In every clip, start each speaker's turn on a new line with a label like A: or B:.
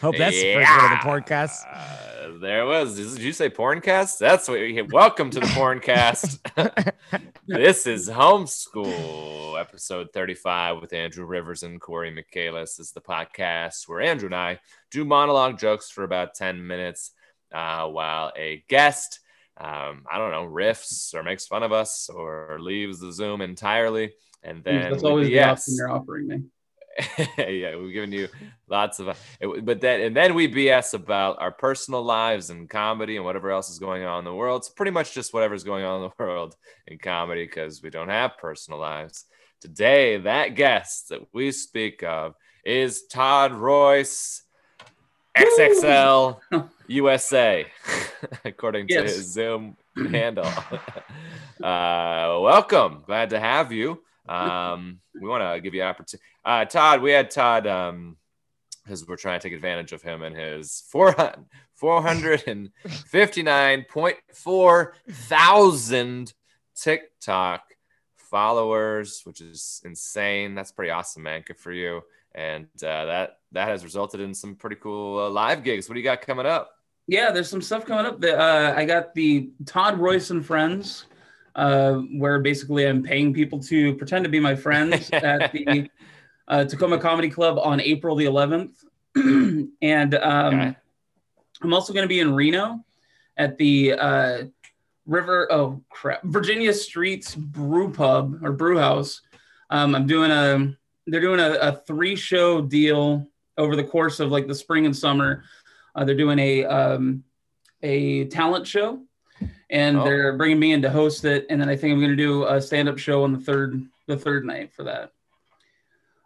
A: Hope that's the first one of the podcast.
B: There it was. Did you say porncast? That's what we welcome to the porncast. This is Homeschool, episode 35 with Andrew Rivers and Corey Michaelis. This is the podcast where Andrew and I do monologue jokes for about 10 minutes while a guest, riffs or makes fun of us or leaves the Zoom entirely. And then
C: that's always the option you're offering me.
B: Yeah, we've given you lots of then we BS about our personal lives and comedy and whatever else is going on in the world. It's pretty much just whatever's going on in the world in comedy because we don't have personal lives. Today, that guest that we speak of is Todd Royc, XXL USA, according to his Zoom handle. Welcome. Glad to have you. We want to give you an opportunity. Todd, we had Todd because we're trying to take advantage of him and his 459.4 thousand TikTok followers, which is insane. That's pretty awesome, man. Good for you. And that has resulted in some pretty cool live gigs. What do you got coming up?
C: Yeah, there's some stuff coming up. I got the Todd Royc and Friends, where basically I'm paying people to pretend to be my friends at the Tacoma Comedy Club on April the 11th. And I'm also going to be in Reno at the Virginia Streets Brew Pub or Brew House. They're doing a 3-show deal over the course of like the spring and summer. They're doing a talent show. And they're bringing me in to host it, and then I think I'm going to do a stand-up show on the third night for that.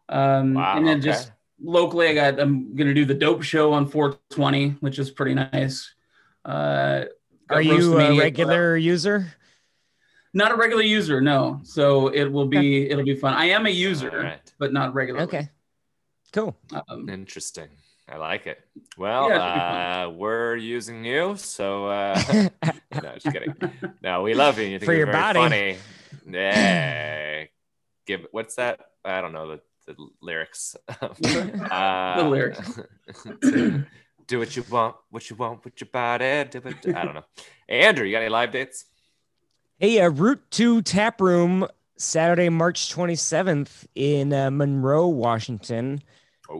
C: And then just locally, I'm going to do the Dope Show on 420, which is pretty nice.
A: Are you a regular user?
C: Not a regular user, no. So it'll be fun. I am a user, but not regular.
A: Okay, cool.
B: Interesting. I like it. Well, we're using you, so no, just kidding. No, we love you. You think
A: for
B: you're
A: your
B: very
A: body.
B: Funny. Yeah. What's that? I don't know the lyrics.
C: The lyrics.
B: Do what you want with your body. Do it. I don't know. Hey, Andrew, you got any live dates?
A: Hey, Route 2 Tap Room, Saturday, March 27th in Monroe, Washington.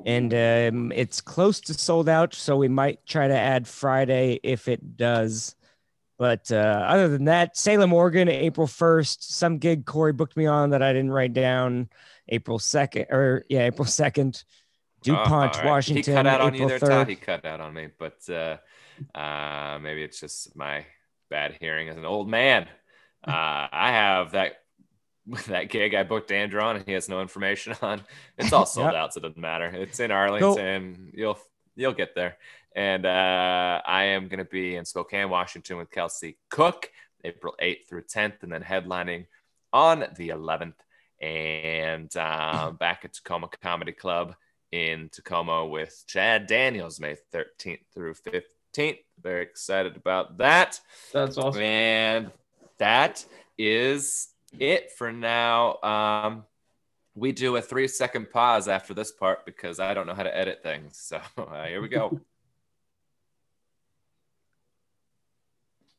A: And it's close to sold out, so we might try to add Friday if it does. But other than that, Salem, Oregon, April 1st. Some gig Corey booked me on that I didn't write down. April 2nd. DuPont, Washington.
B: He cut out on
A: April
B: you there,
A: 3rd.
B: Todd. He cut out on me, but maybe it's just my bad hearing as an old man. I have that gig I booked Andrew on and he has no information on. It's all sold out, so it doesn't matter. It's in Arlington. Cool. You'll get there. And I am going to be in Spokane, Washington with Kelsey Cook, April 8th through 10th, and then headlining on the 11th. And back at Tacoma Comedy Club in Tacoma with Chad Daniels, May 13th through 15th. Very excited about that.
C: That's awesome.
B: And that is it for now. We do a 3-second pause after this part because I don't know how to edit things. So here we go.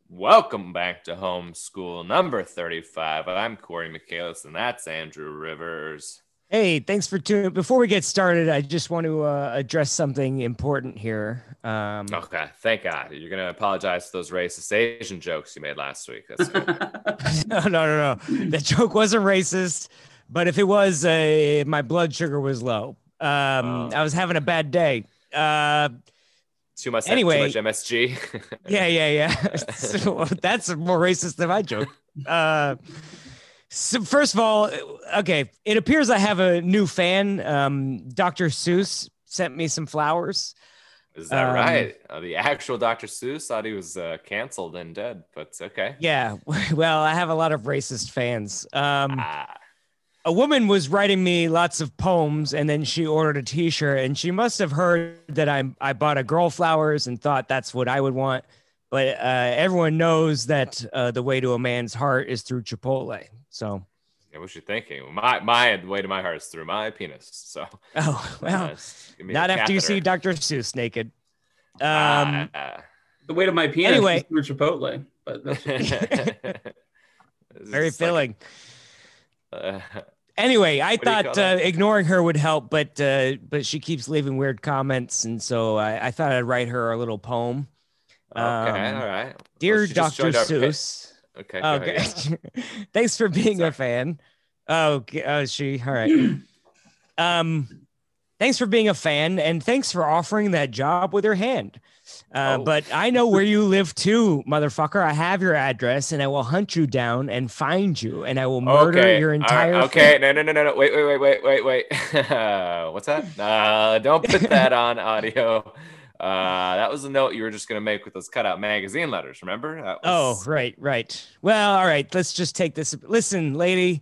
B: Welcome back to Homeschool number 35. I'm Corey Michaelis, and that's Andrew Rivers.
A: Hey, thanks for tuning. Before we get started, I just want to address something important here.
B: Okay, thank God. You're going to apologize for those racist Asian jokes you made last week. That's good.
A: No. That joke wasn't racist, but if it was, my blood sugar was low. I was having a bad day.
B: Too much MSG.
A: Yeah. So, that's more racist than my joke. So first of all, okay, it appears I have a new fan. Dr. Seuss sent me some flowers.
B: Is that right? The actual Dr. Seuss thought he was canceled and dead, but it's okay.
A: Yeah, well, I have a lot of racist fans. A woman was writing me lots of poems, and then she ordered a T-shirt, and she must have heard that I bought a girl flowers and thought that's what I would want. But everyone knows that the way to a man's heart is through Chipotle. So
B: Yeah, what you thinking? My the way to my heart is through my penis. So.
A: Oh well, not after you see Dr. Seuss naked.
C: The weight of my penis
A: anyway.
C: is through Chipotle, but that's
A: very filling. Anyway, I thought ignoring her would help, but she keeps leaving weird comments, and so I thought I'd write her a little poem.
B: Okay, all right.
A: Dear Dr. Seuss. Okay. Thanks for being a fan. All right. Thanks for being a fan, and thanks for offering that job with your hand. But I know where you live too, motherfucker. I have your address, and I will hunt you down and find you, and I will murder your entire
B: family. No. Wait. What's that? Don't put that on audio. That was a note you were just going to make with those cutout magazine letters, remember?
A: Right. Well, all right. Let's just take this. Listen, lady,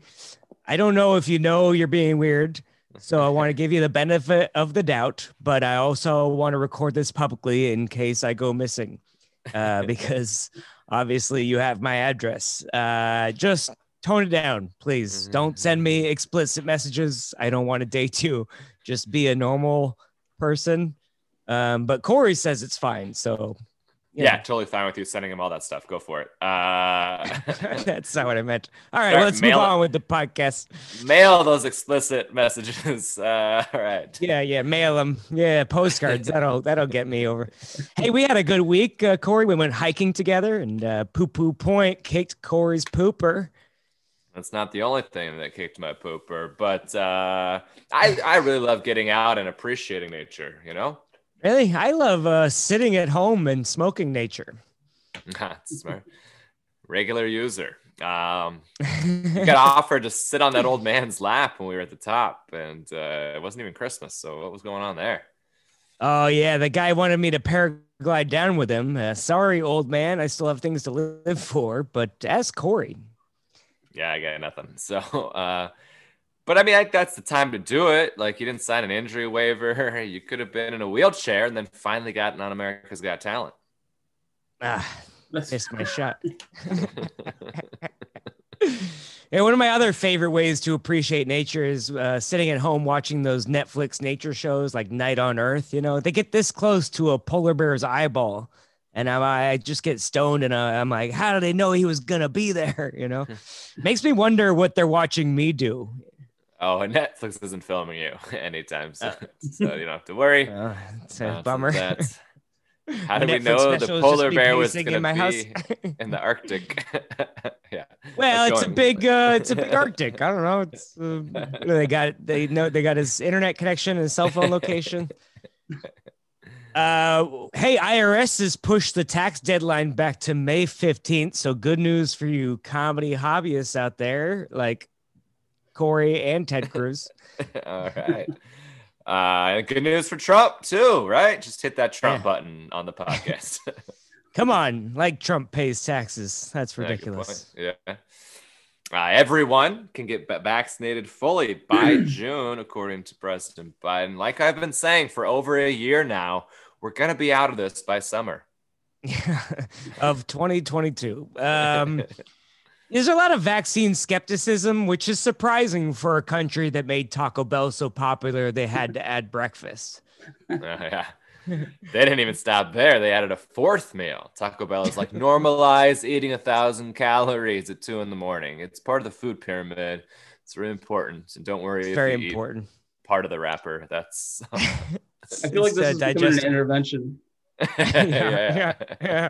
A: I don't know if you know you're being weird, so I want to give you the benefit of the doubt, but I also want to record this publicly in case I go missing, because obviously you have my address. Just tone it down, please. Don't send me explicit messages. I don't want to date you. Just be a normal person. But Corey says it's fine. So
B: yeah, totally fine with you sending him all that stuff. Go for it.
A: That's not what I meant. All right, let's move on with the podcast.
B: Mail those explicit messages. All right.
A: Yeah, mail them. Yeah, postcards. That'll get me over. Hey, we had a good week, Corey. We went hiking together, and Poo Poo Point kicked Corey's pooper.
B: That's not the only thing that kicked my pooper, but I really love getting out and appreciating nature. You know.
A: Really? I love sitting at home and smoking nature.
B: That's smart. Regular user. You got offered to sit on that old man's lap when we were at the top, and it wasn't even Christmas. So what was going on there?
A: Oh, yeah. The guy wanted me to paraglide down with him. Sorry, old man. I still have things to live for, but ask Corey.
B: Yeah, I got nothing. So, but I mean, that's the time to do it. Like, you didn't sign an injury waiver. You could have been in a wheelchair and then finally gotten on America's Got Talent.
A: Missed my shot. Yeah, one of my other favorite ways to appreciate nature is sitting at home watching those Netflix nature shows like Night on Earth. You know, they get this close to a polar bear's eyeball, and I just get stoned, and I'm like, how do they know he was gonna be there? You know, makes me wonder what they're watching me do.
B: Oh, and Netflix isn't filming you anytime soon, so you don't have to worry.
A: It's a bummer.
B: How do we know the polar bear was going to be in the Arctic? Yeah.
A: Well, it's a big Arctic. I don't know. It's they got his internet connection and his cell phone location. Hey, IRS has pushed the tax deadline back to May 15th. So good news for you comedy hobbyists out there, like Corey and Ted Cruz.
B: All right. Good news for Trump too, right? Just hit that Trump button on the podcast.
A: Come on, like Trump pays taxes. That's ridiculous.
B: Yeah. Everyone can get vaccinated fully by June, according to President Biden. Like I've been saying for over a year now, we're gonna be out of this by summer
A: of 2022. There's a lot of vaccine skepticism, which is surprising for a country that made Taco Bell so popular they had to add breakfast.
B: Yeah. They didn't even stop there. They added a fourth meal. Taco Bell is like, normalize eating 1,000 calories at 2 a.m. It's part of the food pyramid. It's really important. And don't worry,
A: it's very important.
B: Part of the wrapper. That's.
C: I feel like this is an intervention.
A: Yeah.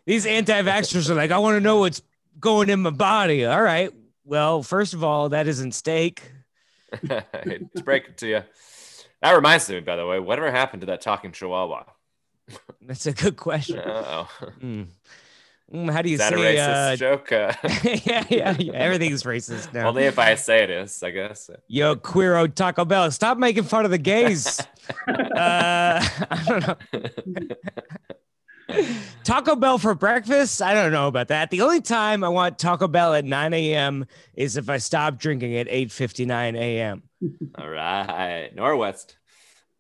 A: These anti-vaxxers are like, I want to know what's going in my body. All right. Well, first of all, that isn't steak.
B: To break it to you. That reminds me, by the way, whatever happened to that talking chihuahua?
A: That's a good question.
B: How do you
A: say?
B: Is that a racist joke?
A: Yeah. Everything's racist now.
B: Only if I say it is, I guess.
A: Yo, queero Taco Bell, stop making fun of the gays. I don't know. Taco Bell for breakfast? I don't know about that. The only time I want Taco Bell at 9 a.m. is if I stop drinking at 8:59 a.m.
B: All right. Norwest.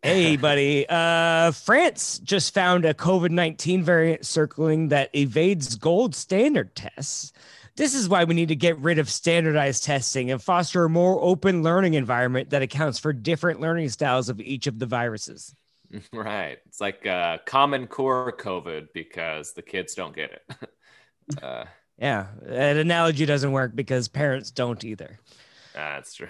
A: Hey, buddy. France just found a COVID-19 variant circling that evades gold standard tests. This is why we need to get rid of standardized testing and foster a more open learning environment that accounts for different learning styles of each of the viruses.
B: Right. It's like Common Core COVID because the kids don't get it.
A: Yeah, that analogy doesn't work because parents don't either.
B: That's true.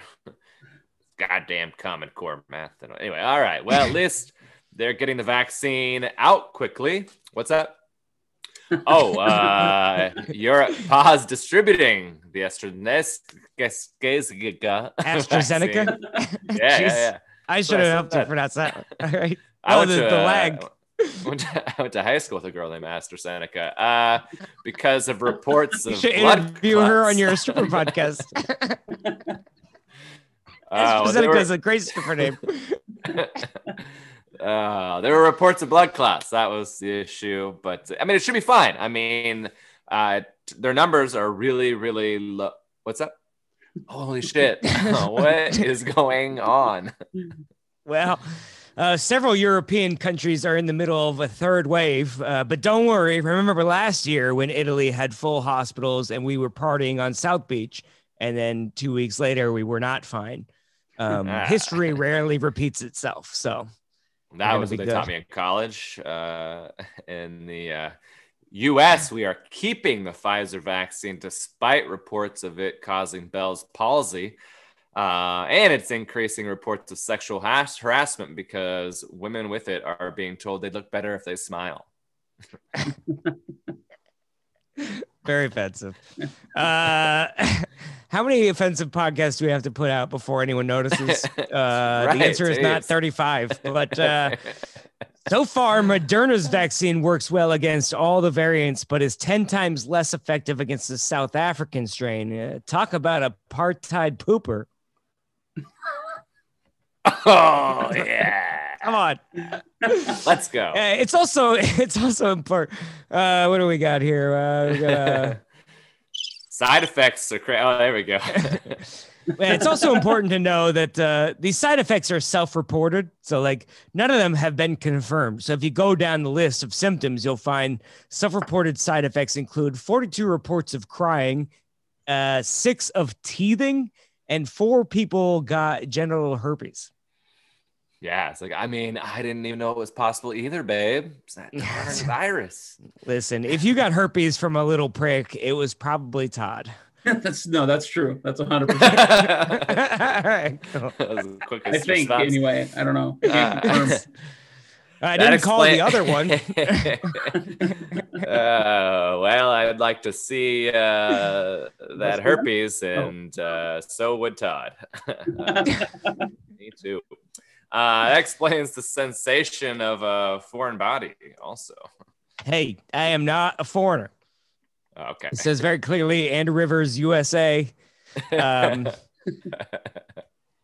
B: Goddamn Common Core math. Anyway, all right. Well, at least they're getting the vaccine out quickly. What's that? Oh, Europe pause distributing the
A: AstraZeneca.
B: Yeah.
A: I should have helped you pronounce that. All right. The lag.
B: I went to high school with a girl named AstraZeneca because of reports of
A: you should
B: blood
A: interview
B: clots.
A: her on your stripper podcast. AstraZeneca is a great stripper name.
B: There were reports of blood clots. That was the issue. But, I mean, it should be fine. I mean, their numbers are really, really low. What's up? Holy shit. What is going on?
A: Well, several European countries are in the middle of a third wave, but don't worry. Remember last year when Italy had full hospitals and we were partying on South Beach, and then 2 weeks later we were not fine. History rarely repeats itself. So
B: that was what they taught me in college. In the U.S., we are keeping the Pfizer vaccine despite reports of it causing Bell's palsy. And it's increasing reports of sexual harassment because women with it are being told they look better if they smile.
A: Very offensive. How many offensive podcasts do we have to put out before anyone notices? The answer is not 35. But so far, Moderna's vaccine works well against all the variants, but is 10 times less effective against the South African strain. Talk about a apartheid pooper.
B: Oh yeah!
A: Come on,
B: let's go.
A: It's also important. What do we got here? We got,
B: side effects are crazy. Oh, there we go.
A: It's also important to know that these side effects are self-reported, so like none of them have been confirmed. So if you go down the list of symptoms, you'll find self-reported side effects include 42 reports of crying, 6 of teething, and 4 people got genital herpes.
B: Yeah, it's like, I mean, I didn't even know it was possible either, babe. It's that darn virus.
A: Listen, if you got herpes from a little prick, it was probably Todd.
C: That's true. That's 100%.
A: All right, cool.
C: I think anyway. I don't know.
A: I didn't call the other one.
B: Well, I would like to see that herpes, and so would Todd. Me too. That explains the sensation of a foreign body also.
A: Hey, I am not a foreigner.
B: Okay.
A: It says very clearly, Andrew Rivers, USA.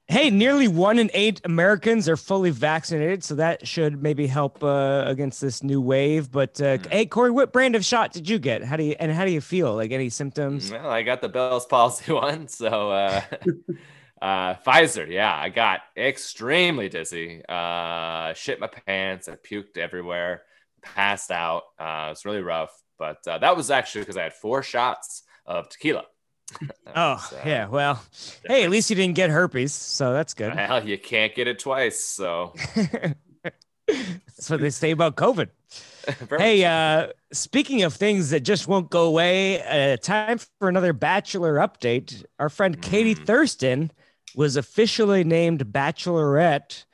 A: Hey, nearly 1 in 8 Americans are fully vaccinated, so that should maybe help against this new wave. But hey, Corey, what brand of shot did you get? How do you feel? Like any symptoms?
B: Well, I got the Bell's palsy one, so Pfizer. Yeah, I got extremely dizzy. Shit my pants. I puked everywhere. Passed out. It's really rough. But that was actually because I had 4 shots of tequila.
A: Yeah. Well, hey, at least you didn't get herpes, so that's good.
B: Well, you can't get it twice, so.
A: That's what they say about COVID. Hey, speaking of things that just won't go away, time for another Bachelor update. Our friend Katie Thurston was officially named Bachelorette.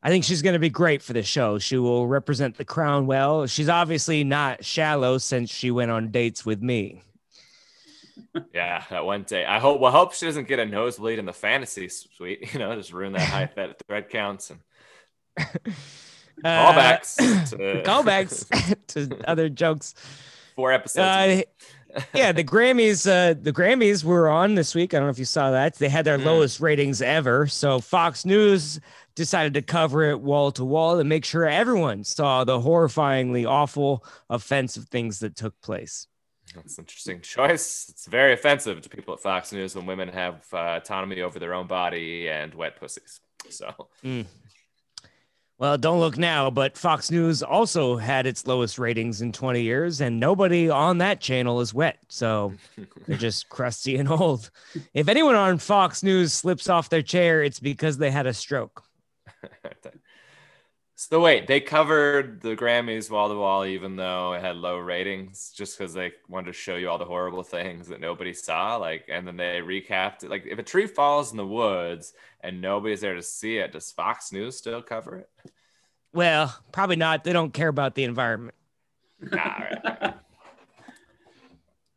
A: I think she's going to be great for the show. She will represent the crown well. She's obviously not shallow since she went on dates with me.
B: Yeah, that one day. I hope she doesn't get a nosebleed in the fantasy suite. Just ruin that high thread counts and callbacks
A: to other jokes.
B: 4 episodes.
A: Yeah, the Grammys were on this week. I don't know if you saw that. They had their lowest ratings ever. So Fox News decided to cover it wall to wall and make sure everyone saw the horrifyingly awful, offensive things that took place.
B: That's an interesting choice. It's very offensive to people at Fox News when women have autonomy over their own body and wet pussies. So,
A: Well, don't look now, but Fox News also had its lowest ratings in 20 years, and nobody on that channel is wet. So they're just crusty and old. If anyone on Fox News slips off their chair, it's because they had a stroke.
B: So wait, they covered the Grammys wall to wall, even though it had low ratings, just because they wanted to show you all the horrible things that nobody saw. Like, and then they recapped it. Like, if a tree falls in the woods and nobody's there to see it, does Fox News still cover it?
A: Well, probably not. They don't care about the environment.
B: All right.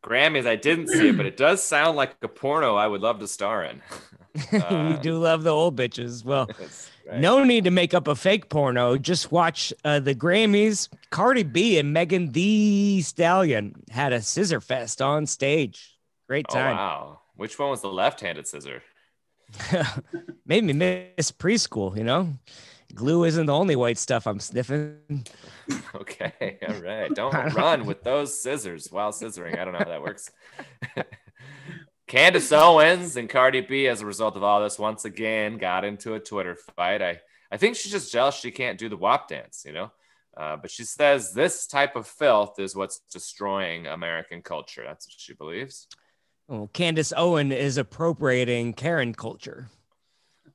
B: Grammys, I didn't see it, but it does sound like a porno I would love to star in.
A: We do love the old bitches. Well,
B: right.
A: No need to make up a fake porno. Just watch the Grammys. Cardi B and Megan Thee Stallion had a scissor fest on stage. Great time.
B: Oh, wow. Which one was the left-handed scissor?
A: Made me miss preschool, you know? Glue isn't the only white stuff I'm sniffing.
B: Okay, all right. Don't run with those scissors while scissoring. I don't know how that works. Candace Owens and Cardi B, as a result of all this, once again got into a Twitter fight. I think she's just jealous she can't do the WAP dance, you know? But she says this type of filth is what's destroying American culture. That's what she believes.
A: Well, Candace Owen is appropriating Karen culture.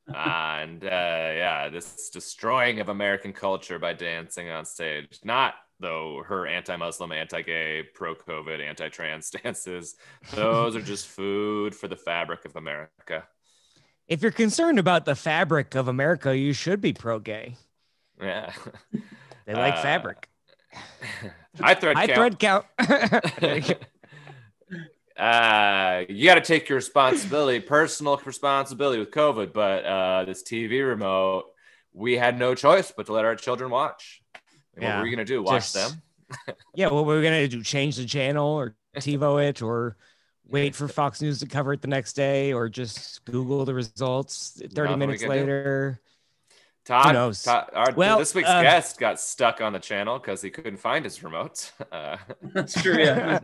B: Yeah, this destroying of American culture by dancing on stage. Not, though, her anti-Muslim, anti-gay, pro-COVID, anti-trans stances. Those are just food for the fabric of America.
A: If you're concerned about the fabric of America, you should be pro-gay.
B: Yeah.
A: They like fabric.
B: High thread count. You got to take your responsibility, personal responsibility with COVID, but this TV remote, we had no choice but to let our children watch. What were we going to do? Watch them?
A: Yeah, what were we going to do? Change the channel or TiVo it or wait for Fox News to cover it the next day or just Google the results 30 minutes later?
B: Todd,
A: who knows?
B: This week's guest got stuck on the channel because he couldn't find his remote.
C: That's true, yeah.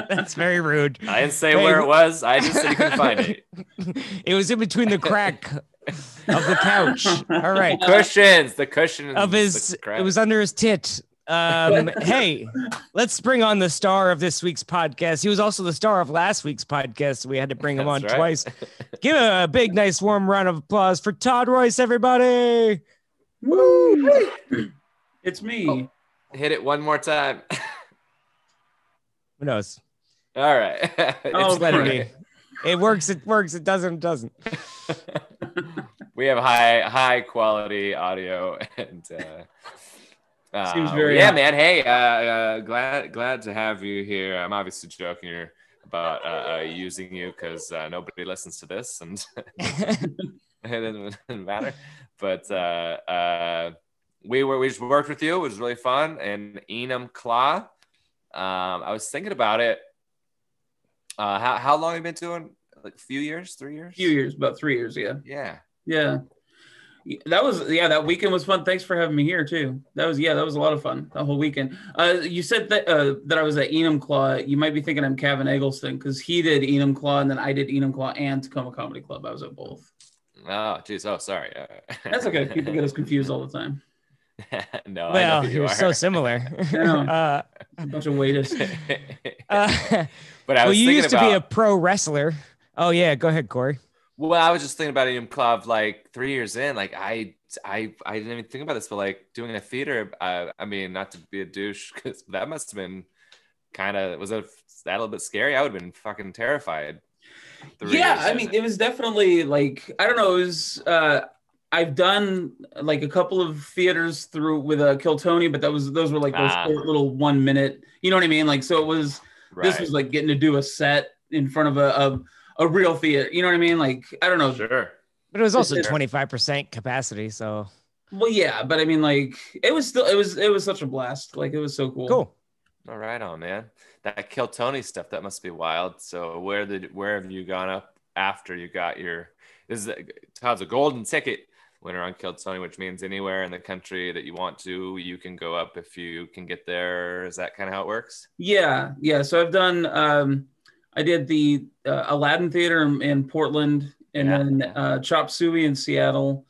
A: that's very rude.
B: I didn't say where it was. I just said he couldn't find it.
A: It was in between the crack of the couch. All right.
B: The cushion
A: of his, it was under his tit. Hey, let's bring on the star of this week's podcast. He was also the star of last week's podcast. So we had to bring him on twice. Give a big, nice, warm round of applause for Todd Royc, everybody.
C: Woo! It's me.
B: Oh, hit it one more time.
A: Who knows?
B: All right.
A: Let it be. It works. It works. It doesn't.
B: We have high quality audio and.
C: Seems very
B: man. Hey, glad to have you here. I'm obviously joking about using you because nobody listens to this, and it doesn't matter. But we just worked with you. It was really fun. And Enum Claw. I was thinking about it. How long have you been doing? Like a few years, 3 years?
C: Few years, about 3 years. Yeah. That weekend was fun. Thanks for having me here too. That was a lot of fun. The whole weekend. You said that I was at Enum Claw. You might be thinking I'm Kevin Eggleston because he did Enum Claw and then I did Enum Claw and Tacoma Comedy Club. I was at both.
B: Oh, geez. Oh, sorry.
C: That's okay. People get us confused all the time.
B: No,
A: well,
B: I know
A: you're so similar.
C: A bunch of waiters.
B: But I was
A: you used
B: to
A: be a pro wrestler. Oh yeah, go ahead, Corey.
B: Well, I was just thinking about Enum Club like 3 years in. Like I didn't even think about this, but like doing a theater. I mean, not to be a douche, because that must have been that a little bit scary? I would have been fucking terrified.
C: I mean, it was definitely like I don't know. It was. I've done like a couple of theaters through with Kill Tony, but those were like those short little 1 minute. You know what I mean? Like so, it was. Right. This was like getting to do a set in front of a real theater, you know what I mean? Like, I don't know.
B: Sure.
A: But it was also 25% capacity, so.
C: Well, yeah, but I mean, like, it was such a blast. Like, it was so cool.
A: Cool.
B: All right, man. That Kill Tony stuff, that must be wild. So where have you gone up after you got Todd's a golden ticket winner on Kill Tony, which means anywhere in the country that you want to, you can go up if you can get there. Is that kind of how it works?
C: Yeah. So I've done, I did the Aladdin Theater in Portland, and then Chop Suey in Seattle.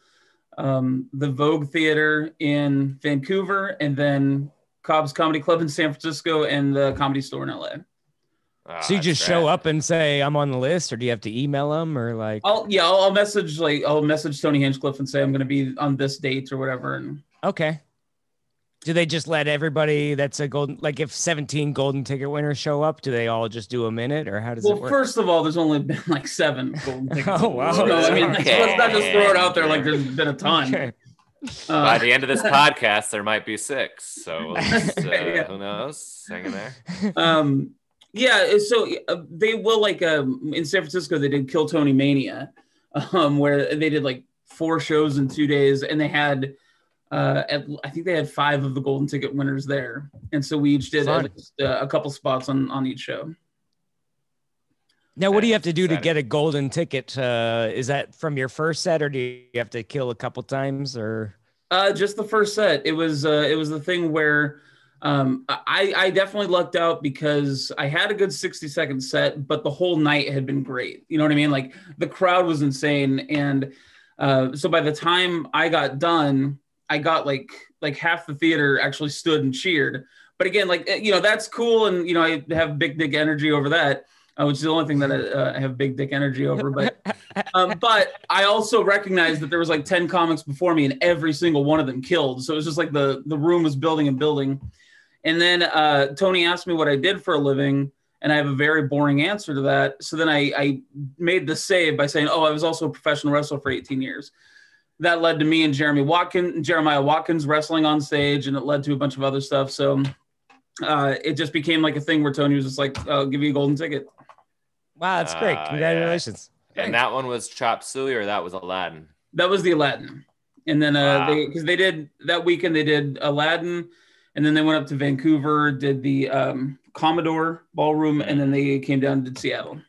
C: the Vogue Theater in Vancouver, and then Cobb's Comedy Club in San Francisco, and the Comedy Store in LA.
A: So you just show up and say I'm on the list, or do you have to email them, or like?
C: I'll message Tony Hinchcliffe and say I'm going to be on this date or whatever. And
A: okay. Do they just let everybody that's a golden, like if 17 golden ticket winners show up, do they all just do a minute, or how does it work?
C: Well, first of all, there's only been like 7 golden tickets.
A: Oh, wow.
C: So, I mean, let's not just throw it out there like there's been a ton.
A: Okay.
B: By the end of this podcast, there might be 6. So who knows? Hang in there.
C: Yeah, so they will in San Francisco they did Kill Tony Mania, where they did like 4 shows in 2 days, and they had I think they had 5 of the golden ticket winners there, and so we each did at least a couple spots on each show.
A: Now, what do you have to do to get a golden ticket? Is that from your first set, or do you have to kill a couple times, or
C: just the first set? It was the thing where. I definitely lucked out because I had a good 60-second set, but the whole night had been great. You know what I mean? Like the crowd was insane. And so by the time I got done, I got like half the theater actually stood and cheered. But again, that's cool. And, I have big dick energy over that, which is the only thing that I have big dick energy over. But I also recognized that there was like 10 comics before me and every single one of them killed. So it was just like the room was building and building. And then Tony asked me what I did for a living, and I have a very boring answer to that. So then I made the save by saying, I was also a professional wrestler for 18 years. That led to me and Jeremiah Watkins wrestling on stage, and it led to a bunch of other stuff. So it just became like a thing where Tony was just like, I'll give you a golden ticket.
A: Wow, that's great. Congratulations.
B: Yeah. And that one was Chop Suey, or that was Aladdin?
C: That was the Aladdin. And then because they did that weekend, they did Aladdin. And then they went up to Vancouver, did the Commodore Ballroom, and then they came down to Seattle.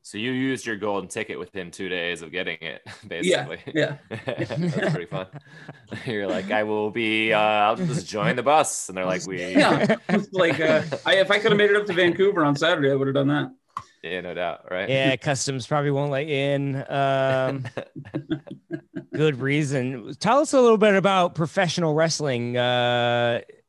B: So you used your golden ticket within 2 days of getting it, basically.
C: Yeah.
B: That's pretty fun. You're like, I'll just join the bus. And they're like,
C: It's like, if I could have made it up to Vancouver on Saturday, I would have done that.
B: Yeah, no doubt, right?
A: Yeah, customs probably won't let you in. Good reason. Tell us a little bit about professional wrestling.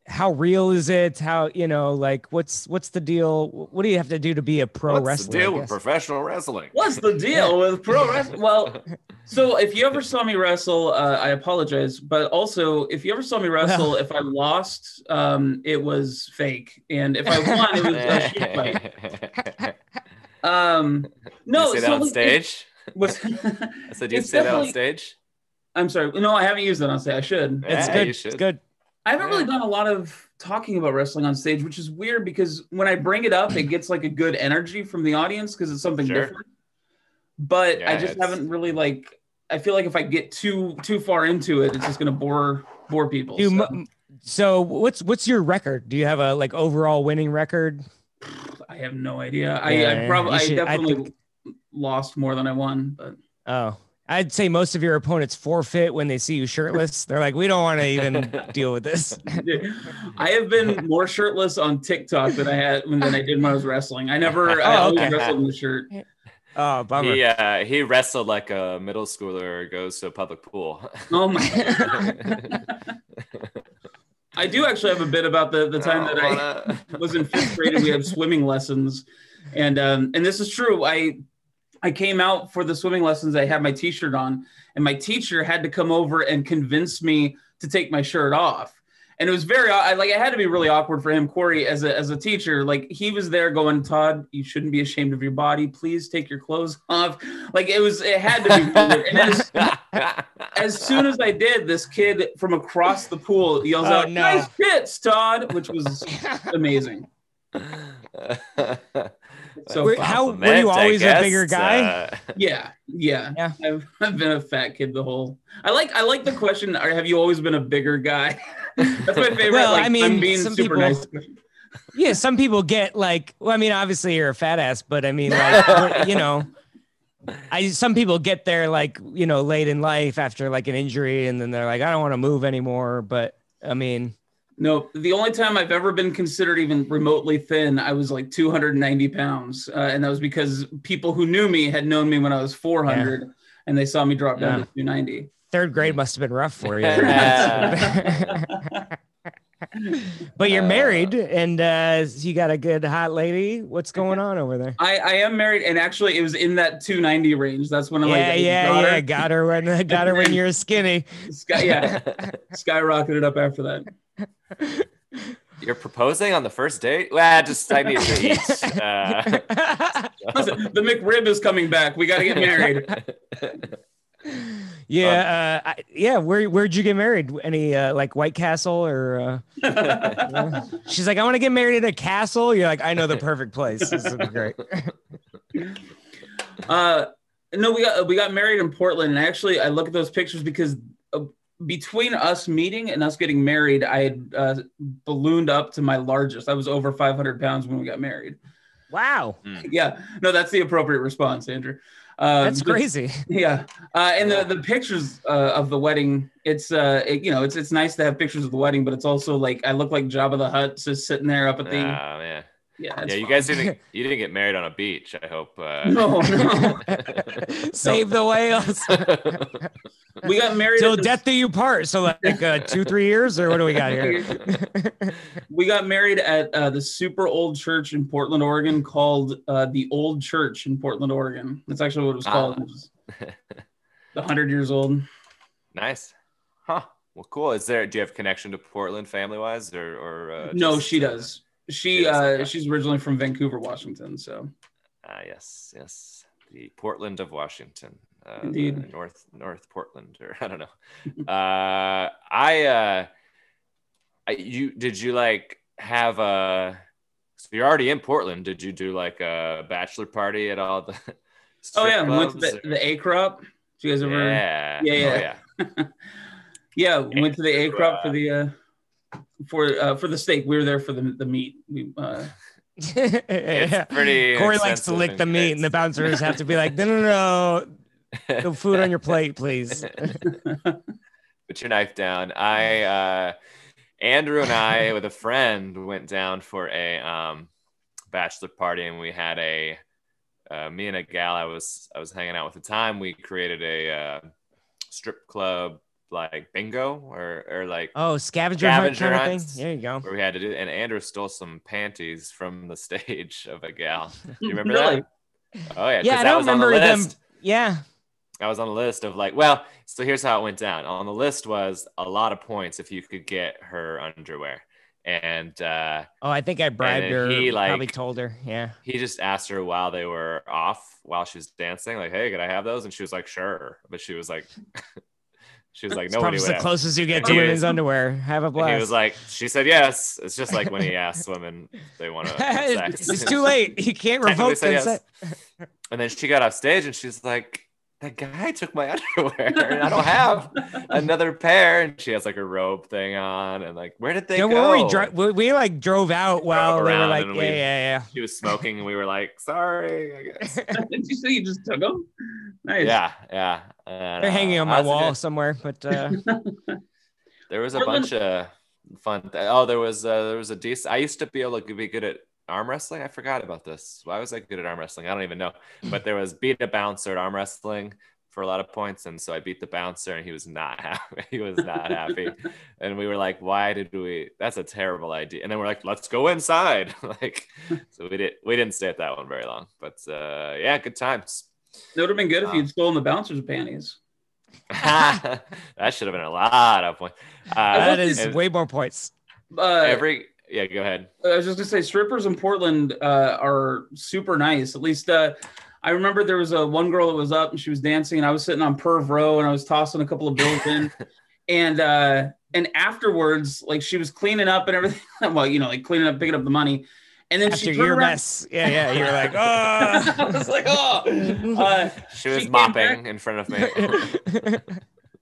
A: How real is it? How, what's the deal? What do you have to do to be a pro wrestler?
B: What's the deal with professional wrestling?
C: What's the deal with pro wrestling? Well, so if you ever saw me wrestle, I apologize. But also, if you ever saw me wrestle, if I lost, it was fake. And if I won, it was a shoot fight. No,
B: you say that on stage? I said, do you say that on stage?
C: I'm sorry. No, I haven't used that on stage. I should.
A: It's good. It's good.
C: I haven't really done a lot of talking about wrestling on stage, which is weird because when I bring it up, it gets like a good energy from the audience because it's something different. But I just haven't really I feel like if I get too far into it, it's just going to bore people.
A: So what's your record? Do you have a overall winning record?
C: I have no idea. I definitely lost more than I won, but
A: I'd say most of your opponents forfeit when they see you shirtless. They're like, we don't want to even deal with this.
C: I have been more shirtless on TikTok than I did when I was wrestling. I always wrestled in the shirt.
A: Oh, bummer.
B: He wrestled like a middle schooler goes to a public pool.
C: Oh my God. I do actually have a bit about the time that I was in 5th grade and we had swimming lessons. And this is true. I came out for the swimming lessons. I had my t-shirt on, and my teacher had to come over and convince me to take my shirt off. And it was it had to be really awkward for him, Corey, as a teacher. Like he was there going, Todd, you shouldn't be ashamed of your body. Please take your clothes off. It had to be weird. And as soon as I did, this kid from across the pool yells out, nice tits, Todd, which was amazing. So
A: were you always a bigger guy?
C: Yeah. I've been a fat kid I like the question, have you always been a bigger guy? That's my favorite.
A: Well, I mean,
C: I'm being super
A: people,
C: nice.
A: Yeah, some people get obviously you're a fat ass, but I mean, some people get there late in life after an injury, and then they're like, I don't want to move anymore. But I mean,
C: no, the only time I've ever been considered even remotely thin, I was 290 pounds. And that was because people who knew me had known me when I was 400 and they saw me drop down to 290.
A: Third grade must have been rough for you. But you're married, and you got a good hot lady. What's going on over there?
C: I am married, and actually, it was in that 290 range. That's when I'm
A: got her when you're skinny.
C: Skyrocketed up after that.
B: You're proposing on the first date? Well, I need to eat.
C: Listen, the McRib is coming back. We got to get married.
A: Where'd you get married? Any like White Castle or? She's like, I want to get married at a castle. You're like, I know the perfect place. This is great.
C: No, we got married in Portland, and actually, I look at those pictures because between us meeting and us getting married, I had ballooned up to my largest. I was over 500 pounds when we got married.
A: Wow.
C: Yeah, no, that's the appropriate response, Andrew.
A: That's crazy.
C: Yeah. And the pictures of the wedding, it's nice to have pictures of the wedding, but it's also like I look like Jabba the Hutt just sitting there up at the.
B: Oh man.
C: Yeah.
B: You guys didn't get married on a beach. I hope.
C: No.
A: Save the whales.
C: We got married
A: till death do you part. So like 2-3 years, or what do we got here?
C: We got married at the super old church in Portland, Oregon, called the Old Church in Portland, Oregon. That's actually what it was called. It was 100 years old.
B: Nice. Huh. Well, cool. Do you have a connection to Portland family wise, or?
C: No, she does. She's originally from Vancouver, Washington. So.
B: Yes. The Portland of Washington.
C: Indeed.
B: North Portland, or I don't know. Did you like have a? So you're already in Portland. Did you do like a bachelor party at all?
C: We went to the A Crop. Did you guys ever?
B: Yeah.
C: Yeah, we went to the A Crop for the for the steak. We were there for the meat.
B: It's pretty.
A: Corey likes to lick the meat, and the bouncers have to be like, no. No food on your plate, please.
B: Put your knife down. Andrew and I, with a friend, went down for a bachelor party, and we had me and a gal I was hanging out with at the time. We created a strip club like bingo or like
A: scavenger hunt kind of thing. There you go.
B: Where we had to do, and Andrew stole some panties from the stage of a gal. Do you remember
C: really?
B: that? Oh yeah.
A: Yeah, I don't remember them. Yeah. I
B: was on the list of so here's how it went down. On the list was a lot of points if you could get her underwear. And
A: I think I bribed her. He probably told her. Yeah.
B: He just asked her while they were off, while she was dancing, like, hey, could I have those? And she was like, sure. But she was like no,
A: probably the closest you get to women's underwear. Have a blast.
B: He was like, she said yes. It's just like when he asks women if they want to sex.
A: It's too late. You can't revoke consent.
B: Yes. And then she got off stage and she's like, that guy took my underwear and I don't have another pair. And she has like a robe thing on and like, where did they go?
A: We like drove out while they were like, yeah.
B: She was smoking and we were like, sorry, I guess.
C: Did you say you just took them? Nice.
B: Yeah.
A: They're hanging on my wall somewhere, but
B: there was a bunch of fun. There was a decent. I used to be able to be good at arm wrestling. I forgot about this. Why was I good at arm wrestling? I don't even know. But there was beat a bouncer at arm wrestling for a lot of points, and so I beat the bouncer, and he was not happy. And we were like, "Why did we? That's a terrible idea." And then we're like, "Let's go inside." So we didn't stay at that one very long. But good times.
C: It would have been good if you'd stolen the bouncer's panties.
B: That should have been a lot of points.
A: That is way more points.
B: Yeah, go ahead.
C: I was just gonna say, strippers in Portland are super nice. At least I remember there was one girl that was up and she was dancing, and I was sitting on Perv Row and I was tossing a couple of bills in, and afterwards, like she was cleaning up and everything. Well, like cleaning up, picking up the money, and then
A: after
C: she
A: your mess, yeah, you're like, oh,
C: I was like, oh.
B: She was mopping in front of me.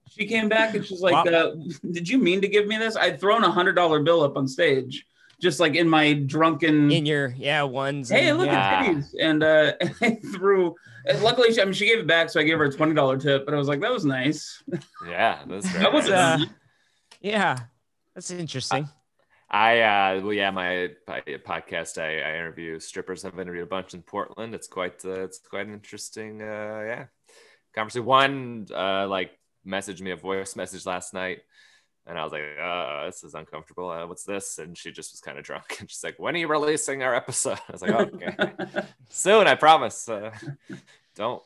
C: She came back and she's like, did you mean to give me this? I'd thrown $100 bill up on stage, just like in my drunken.
A: In your ones.
C: Hey, look at these. And I threw. Luckily, she gave it back, so I gave her a $20 tip. But I was like, that was nice.
B: Yeah, that's great.
C: That was
A: yeah, that's interesting.
B: My podcast. I interview strippers. I've interviewed a bunch in Portland. It's quite an interesting conversation. One messaged me a voice message last night. And I was like, this is uncomfortable. What's this? And she just was kind of drunk. And she's like, when are you releasing our episode? I was like, okay. Soon, I promise. Don't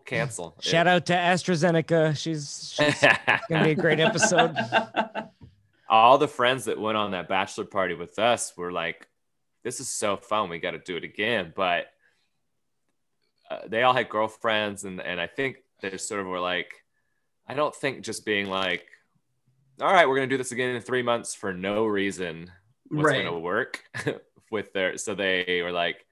B: cancel.
A: Shout out to AstraZeneca. She's going to be a great episode.
B: All the friends that went on that bachelor party with us were like, this is so fun. We got to do it again. But they all had girlfriends. And I think they sort of were like, I don't think just being like, all right, we're going to do this again in 3 months for no reason was going to work with so they were like,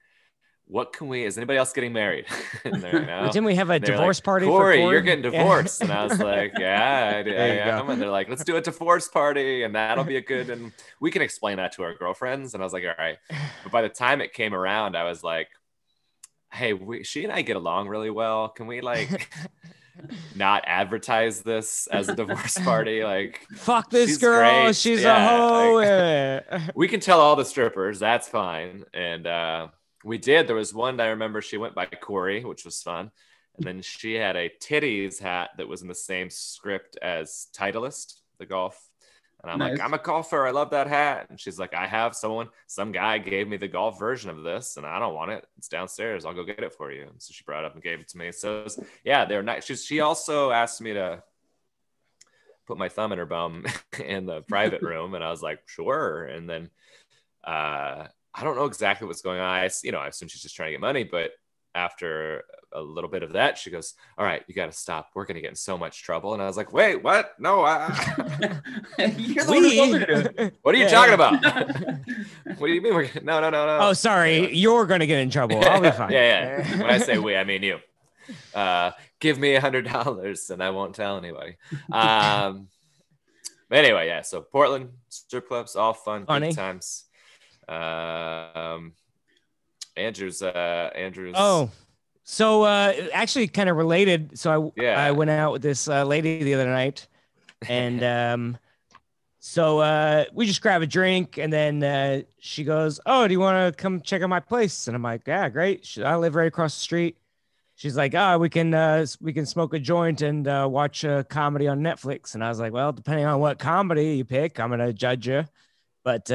B: what can we, is anybody else getting married? And
A: didn't we have a divorce party
B: Corey,
A: for Corey?
B: You're getting divorced. And I was like, yeah, I am. And they're like, let's do a divorce party. And that'll be and we can explain that to our girlfriends. And I was like, all right. But by the time it came around, I was like, hey, she and I get along really well. Can we like not advertise this as a divorce party? Like,
A: fuck this girl. Great. She's a hoe.
B: Like, we can tell all the strippers. That's fine. And we did. There was one I remember. She went by Corey, which was fun. And then she had a titties hat that was in the same script as Titleist, the golf. And I'm like, I'm a golfer. I love that hat. And she's like, I have some guy gave me the golf version of this and I don't want it. It's downstairs. I'll go get it for you. And so she brought it up and gave it to me. So they're nice. She also asked me to put my thumb in her bum in the private room. And I was like, sure. And then I don't know exactly what's going on. I assume she's just trying to get money. But after a little bit of that, she goes, all right, you got to stop. We're going to get in so much trouble. And I was like, wait, what? No, what are you talking about? What do you mean? No.
A: Oh, sorry. You're going to get in trouble. I'll be fine.
B: Yeah. When I say we, I mean you. Give me $100 and I won't tell anybody. But anyway, yeah. So Portland strip clubs, all fun, good times. Andrew's.
A: Oh, so actually kind of related. So I went out with this lady the other night, and so we just grabbed a drink, and then she goes, "Oh, do you want to come check out my place?" And I'm like, "Yeah, great. I live right across the street." She's like, "Oh, we can smoke a joint and watch a comedy on Netflix." And I was like, "Well, depending on what comedy you pick, I'm gonna judge you." But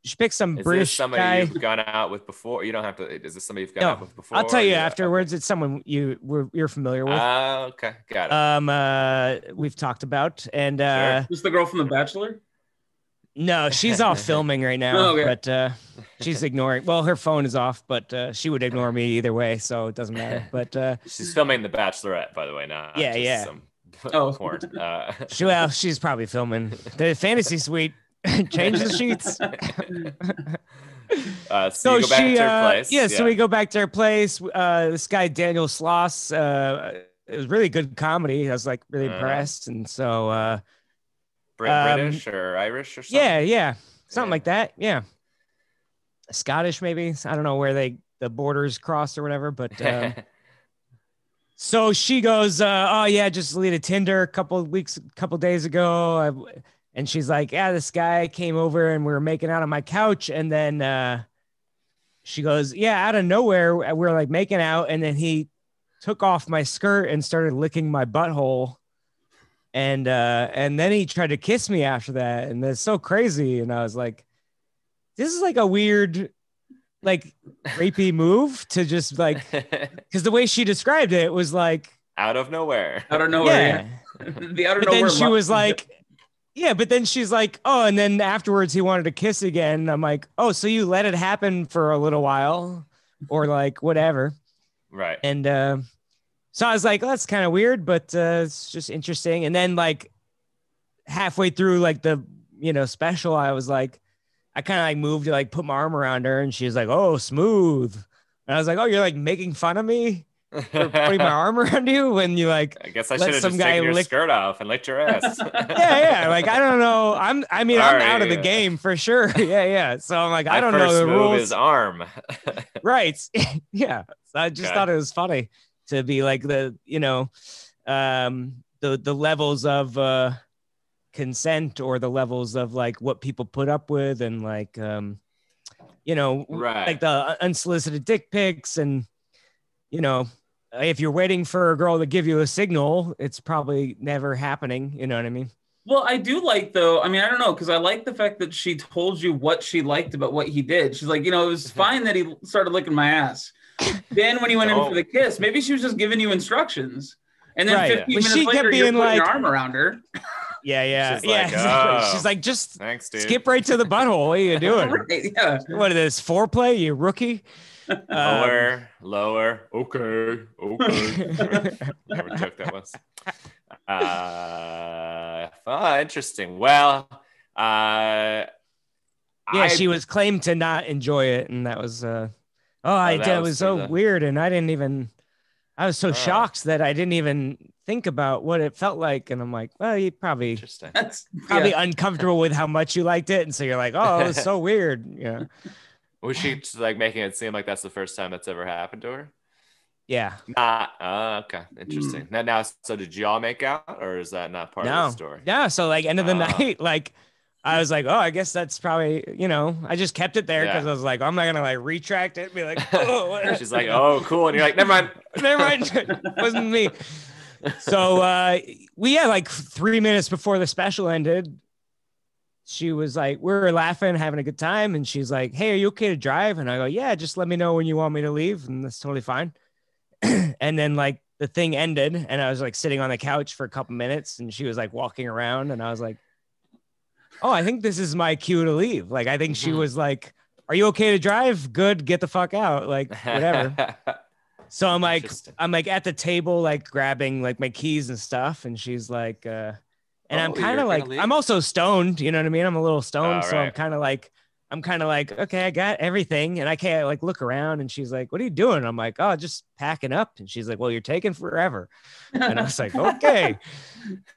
A: she picked some British guy.
B: You've gone out with before? You don't have to. Is this somebody you've gone out with before?
A: I'll tell you afterwards. It's someone you're familiar with.
B: Okay, got
A: it. We've talked about, and
C: Is this the girl from The Bachelor?
A: No, she's off filming right now, but she's ignoring. Well, her phone is off, but she would ignore me either way, so it doesn't matter. But
B: she's filming The Bachelorette, by the way. Now,
A: some
B: porn.
A: She's probably filming the fantasy suite. Change the sheets.
B: So you go back to her place.
A: Yeah, so we go back to her place. This guy Daniel Sloss, it was really good comedy. I was like really impressed, and so
B: British or Irish or something.
A: Yeah, something like that. Yeah, Scottish maybe. I don't know where the borders cross or whatever, but. So she goes, "Oh yeah, just deleted Tinder a couple days ago." And she's like, "Yeah, this guy came over and we were making out on my couch." And then she goes, "Yeah, out of nowhere, we're like making out. And then he took off my skirt and started licking my butthole. And then he tried to kiss me after that. And that's so crazy." And I was like, this is like a weird, like rapey move to just like, because the way she described it was like
B: out of nowhere.
A: Yeah.
C: The out of
A: but
C: nowhere.
A: Then she was like, yeah, but then she's like, "Oh," and then afterwards he wanted to kiss again. And I'm like, "Oh, so you let it happen for a little while or like whatever."
B: Right.
A: And so I was like, "Oh, that's kind of weird, but it's just interesting." And then like halfway through like the, special, I was like, I kind of like moved to like put my arm around her and she was like, "Oh, smooth." And I was like, "Oh, you're like making fun of me for putting my arm around you when you like."
B: I guess I should have just taken your skirt off and licked your ass.
A: yeah. Like I don't know. I'm out of the game for sure. Yeah. So I'm like, I don't know the rules.
B: His arm.
A: Right. Yeah. So I just thought it was funny to be like the levels of consent or the levels of like what people put up with and like right. Like the unsolicited dick pics and if you're waiting for a girl to give you a signal, it's probably never happening. You know what I mean?
C: Well, I do like though. I mean, I don't know, because I like the fact that she told you what she liked about what he did. She's like, it was fine that he started licking my ass. Then when he went in for the kiss, maybe she was just giving you instructions. And then 15 minutes later, you're putting your arm around her.
A: Yeah.
B: She's like,
A: exactly. She's like, just
B: thanks, dude.
A: skip right to the butthole. What are you doing?
C: Right, yeah.
A: What is this, foreplay, you rookie?
B: Lower. Okay. Never took that once. Interesting. Well,
A: she was claimed to not enjoy it, and that was it was so weird, and I was so shocked that I didn't even think about what it felt like, and I'm like, well, you probably uncomfortable with how much you liked it, and so you're like, oh, it was so weird. Yeah.
B: Was she like making it seem like that's the first time that's ever happened to her?
A: Yeah.
B: Okay. Interesting. Now, so did y'all make out, or is that not part of the story?
A: Yeah. So like end of the night, like I was like, oh, I guess that's probably, I just kept it there because I was like, I'm not gonna like retract it and be like, oh.
B: She's like, oh, cool, and you're like, never mind.
A: It wasn't me. So like 3 minutes before the special ended, she was like, we were laughing, having a good time. And she's like, hey, are you okay to drive? And I go, yeah, just let me know when you want me to leave. And that's totally fine. And then like the thing ended and I was like sitting on the couch for a couple minutes and she was like walking around and I was like, oh, I think this is my cue to leave. Like, I think she was like, are you okay to drive? Good. Get the fuck out. Like, whatever. So I'm like at the table, like grabbing like my keys and stuff. And she's like, and I'm kind of like, I'm also stoned, you know what I mean? I'm a little stoned. So I'm kind of like, okay, I got everything. And I can't like look around. And she's like, what are you doing? I'm like, oh, just packing up. And she's like, well, you're taking forever. And I was like, okay.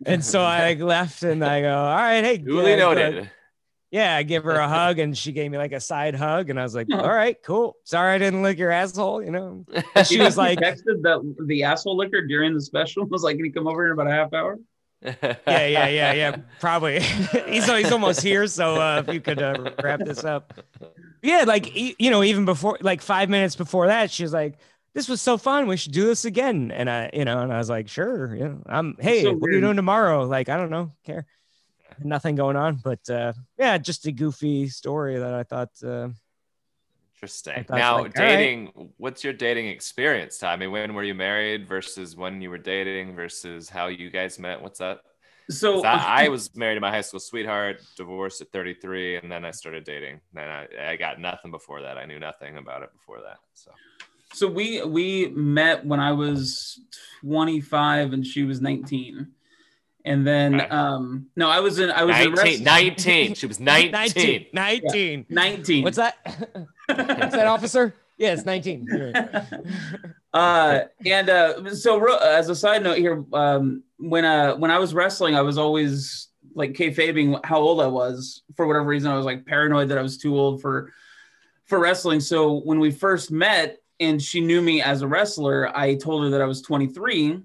A: And so I like left and I go, all right, hey.
B: Duly noted.
A: Yeah, I give her a hug and she gave me like a side hug. And I was like, all right, cool. Sorry I didn't lick your asshole, And she was like,
C: texted the asshole licker during the special. Was like, can you come over in about a half hour?
A: Yeah. Probably. he's almost here. So if you could wrap this up. Yeah, like even before, like 5 minutes before that, she was like, "This was so fun. We should do this again." And I was like, "Sure." Hey, so what are you doing tomorrow? Like, I don't know. Care. Nothing going on, but just a goofy story that I thought.
B: Interesting. Now, like, dating, right. What's your dating experience, Todd? I mean, when were you married versus when you were dating versus how you guys met? What's that?
C: So
B: I was married to my high school sweetheart, divorced at 33, and then I started dating. Then I got nothing before that. I knew nothing about it before that. So
C: we met when I was 25 and she was 19. And then, no, I was
B: 19. She was 19.
A: 19.
C: Yeah, 19.
A: What's that? What's that, officer? Yeah, it's 19.
C: So as a side note here, when I was wrestling, I was always like kayfabing how old I was. For whatever reason, I was like paranoid that I was too old for wrestling. So when we first met and she knew me as a wrestler, I told her that I was 23.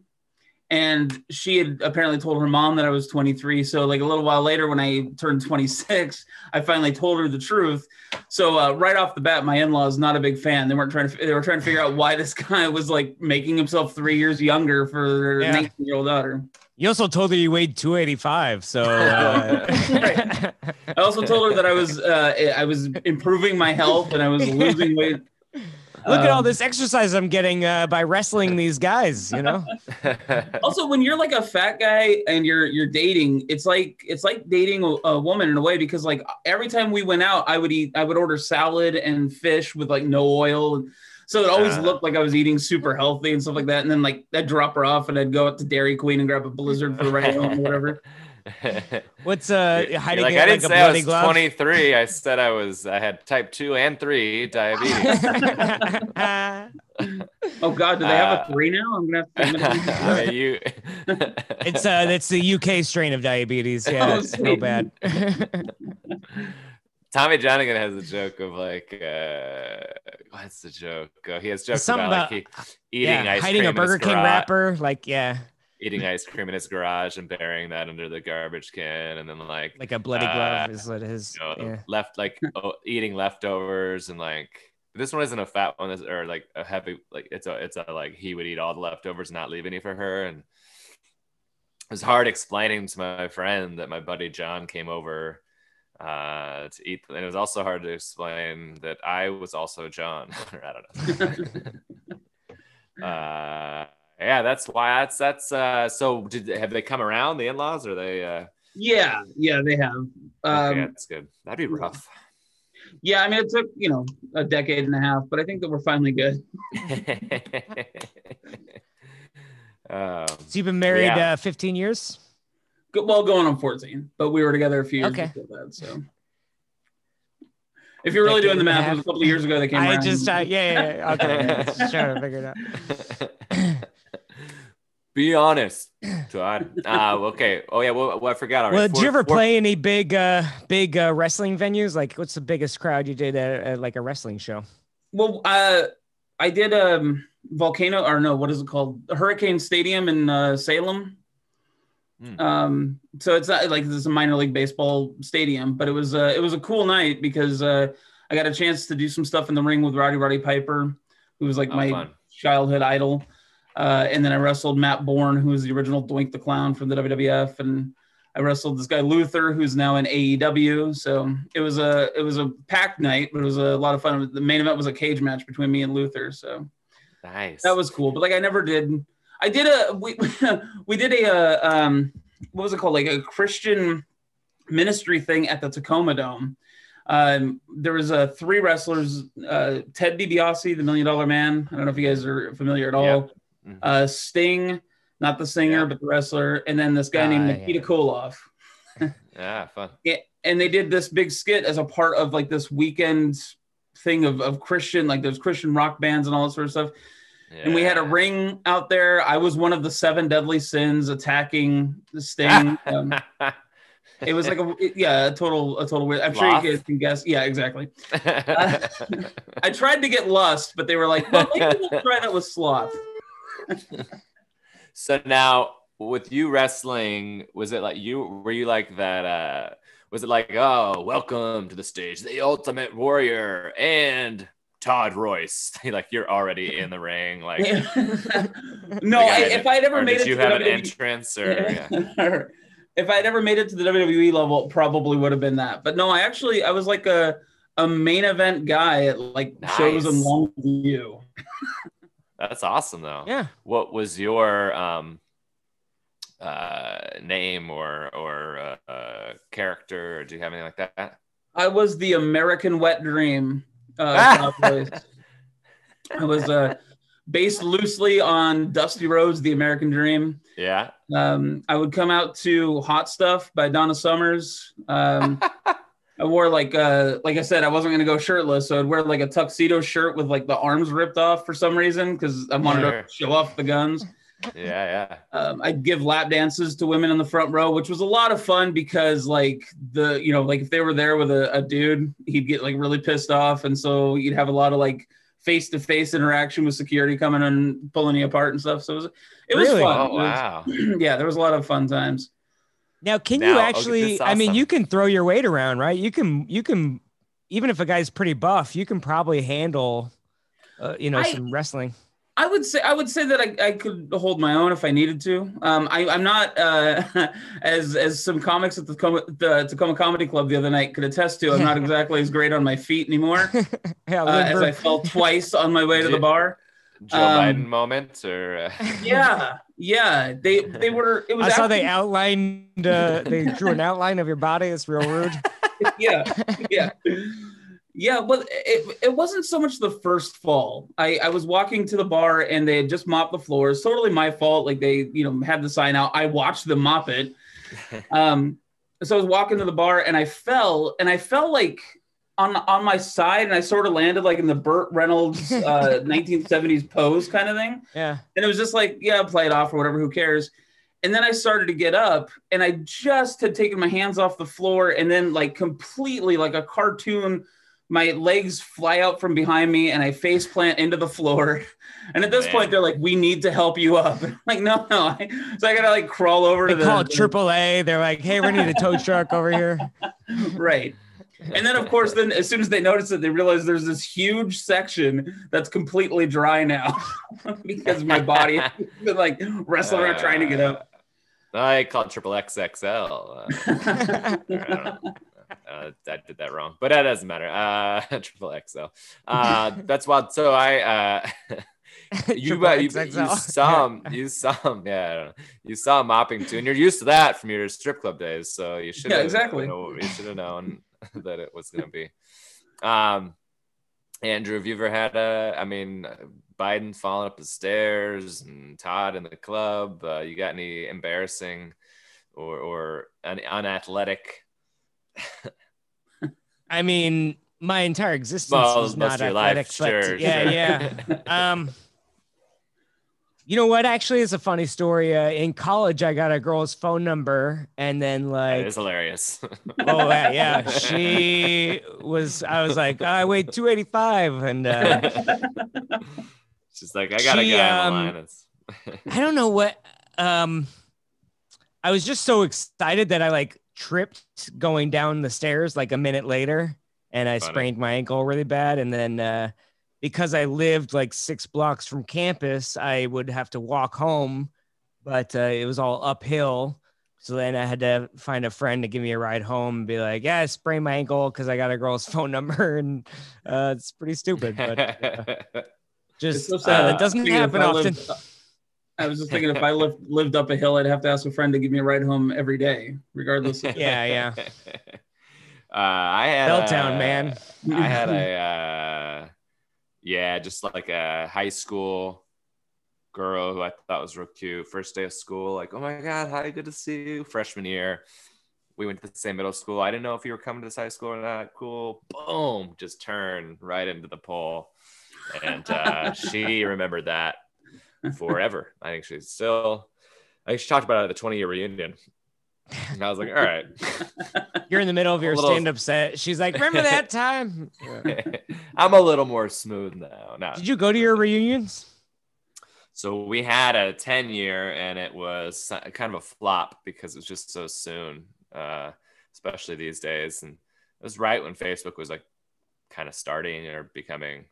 C: And she had apparently told her mom that I was 23. So like a little while later when I turned 26, I finally told her the truth. So right off the bat, my in-laws not a big fan. They were trying to figure out why this guy was like making himself 3 years younger for their 19-year-old daughter.
A: You also told her you weighed 285. So
C: right. I also told her that I was improving my health and I was losing weight.
A: Look at all this exercise I'm getting by wrestling these guys,
C: Also, when you're like a fat guy and you're dating, it's like dating a woman in a way, because like every time we went out, I would order salad and fish with like no oil. So it always looked like I was eating super healthy and stuff like that. And then like I'd drop her off and I'd go out to Dairy Queen and grab a Blizzard for the ride home or whatever.
A: What's hiding
B: like,
A: it
B: I didn't
A: like
B: say
A: a
B: I was
A: glove?
B: 23. I said I had type 2 and 3 diabetes.
C: Oh God, do they have a 3 now? I'm gonna have to.
A: It's the UK strain of diabetes. Yeah, it's so bad.
B: Tommy Jonigan has a joke of like, what's the joke? He has jokes about like eating ice
A: hiding
B: cream
A: a Burger King wrapper, like
B: eating ice cream in his garage and burying that under the garbage can, and then like
A: a bloody glove is what it is.
B: left like eating leftovers and like This one isn't a fat one, or like a heavy, like it's a like he would eat all the leftovers, not leave any for her. And it was hard explaining to my friend that my buddy John came over to eat, and it was also hard to explain that I was also John. I don't know. Yeah, that's why that's so have they come around, the in-laws, or they
C: yeah, they have.
B: Okay, that's good. That'd be rough.
C: Yeah, I mean, it took, a decade and a half, but I think that we're finally good.
A: So you've been married 15 years?
C: Well, going on 14, but we were together a few years before that, so. If you're really doing the math, it was a couple of years ago they came around.
A: Yeah. Okay, just trying to figure it out.
B: Be honest, Todd. Okay. Oh yeah. Well, I forgot already.
A: Well, did you ever play any big wrestling venues? Like, what's the biggest crowd you did at like a wrestling show?
C: Well, I did Volcano, or no, what is it called? Hurricane Stadium in Salem. So it's not like this is a minor league baseball stadium, but it was a cool night because I got a chance to do some stuff in the ring with Roddy Piper, who was like my childhood idol. And then I wrestled Matt Bourne, who was the original Doink the Clown from the WWF, and I wrestled this guy Luther, who's now in AEW. So it was a packed night, but it was a lot of fun. The main event was a cage match between me and Luther, so
B: nice.
C: That was cool. But like I never did. I did we did a what was it called, like a Christian ministry thing at the Tacoma Dome. There was 3 wrestlers, Ted DiBiase, the $1 Million Man. I don't know if you guys are familiar at all.
B: Yep. Mm-hmm.
C: Sting, not the singer, but the wrestler, and then this guy named Nikita Koloff.
B: Yeah, fun.
C: Yeah, and they did this big skit as a part of like this weekend thing of Christian, like there's Christian rock bands and all that sort of stuff. Yeah. And we had a ring out there. I was one of the 7 deadly sins attacking the Sting. It was like a total weird. I'm sure you guys can guess. Yeah, exactly. I tried to get lust, but they were like, well, maybe we'll try that with sloth.
B: So now with you wrestling, was it like were you like that? Was it like, oh, welcome to the stage, the Ultimate Warrior and Todd Royce? Like you're already in the ring, like.
C: No, if I'd ever made it,
B: did you have an entrance or? Yeah.
C: If I'd ever made it to the WWE level, it probably would have been that. But no, I was like a main event guy at like shows in Longview.
B: That's awesome, though.
A: Yeah.
B: What was your name or character? Or do you have anything like that?
C: I was the American Wet Dream. I was based loosely on Dusty Rhodes, The American Dream.
B: Yeah.
C: I would come out to Hot Stuff by Donna Summers. I wore like I said, I wasn't going to go shirtless. So I'd wear like a tuxedo shirt with like the arms ripped off for some reason because I wanted to show off the guns.
B: Yeah.
C: I'd give lap dances to women in the front row, which was a lot of fun because like like if they were there with a dude, he'd get like really pissed off. And so you'd have a lot of like face-to-face interaction with security coming and pulling you apart and stuff. So it was fun.
B: Oh, wow.
C: Yeah, there was a lot of fun times.
A: Now, you actually, awesome. I mean, you can throw your weight around, right? You can, even if a guy's pretty buff, you can probably handle, some wrestling.
C: I would say that I could hold my own if I needed to. I'm not as some comics at the Tacoma Comedy Club the other night could attest to. I'm not exactly as great on my feet anymore. As I fell twice on my way to the bar.
B: Joe Biden moments, or
C: yeah. They were. It was.
A: I saw they outlined. They drew an outline of your body. It's real rude. Yeah, well, it wasn't so much the first fall. I was walking to the bar and they had just mopped the floors. Totally my fault. Like they, had the sign out. I watched them mop it. So I was walking to the bar and I fell like on my side and I sort of landed like in the Burt Reynolds 1970s pose kind of thing. Yeah. And
C: it was just like, yeah, play it off or whatever. Who cares? And then I started to get up and I just had taken my hands off the floor and then like completely like a cartoon, my legs fly out from behind me and I face plant into the floor. And at this point, they're like, we need to help you up. I'm like, no. So I got to like crawl over to
A: call AAA. They're like, hey, we need a tow truck over here.
C: Right. And then, of course, then as soon as they notice it, they realize there's this huge section that's completely dry now because my body has been like wrestling around trying to get up.
B: I called triple XXL. I did that wrong, but that doesn't matter. Triple XL. That's wild. So you saw him. Yeah, I don't know. You saw him mopping too, and you're used to that from your strip club days. So you should.
C: Yeah, exactly.
B: You should have known that it was going to be. Andrew, have you ever had Biden falling up the stairs and Todd in the club? You got any embarrassing or unathletic?
A: I mean, my entire existence was not athletic, but
B: sure.
A: yeah. You know what? Actually, it's a funny story. In college, I got a girl's phone number, and then
B: it is hilarious.
A: Oh yeah, she was. I was like, I weigh 285, and
B: she's like, I got a guy on the line.
A: I don't know what. I was just so excited that I tripped going down the stairs a minute later, and I sprained my ankle really bad, and then. Because I lived 6 blocks from campus, I would have to walk home, but it was all uphill. So then I had to find a friend to give me a ride home and be like, yeah, I sprained my ankle because I got a girl's phone number. And it's pretty stupid, but just so it doesn't happen often.
C: I was just thinking if I lived up a hill, I'd have to ask a friend to give me a ride home every day, regardless.
A: Yeah.
B: I had
A: Belltown, man.
B: I had just a high school girl who I thought was real cute. First day of school, oh my God, hi, good to see you. Freshman year, we went to the same middle school. I didn't know if you were coming to this high school or not. Cool. Boom, just turned right into the pole. And she remembered that forever. I think she talked about it at the 20-year reunion. And I was like, all right.
A: You're in the middle of your stand-up set. She's like, remember that time?
B: I'm a little more smooth now.
A: Did you go to your reunions?
B: So we had a 10-year, and it was kind of a flop because it was just so soon, especially these days. And it was right when Facebook was kind of starting or becoming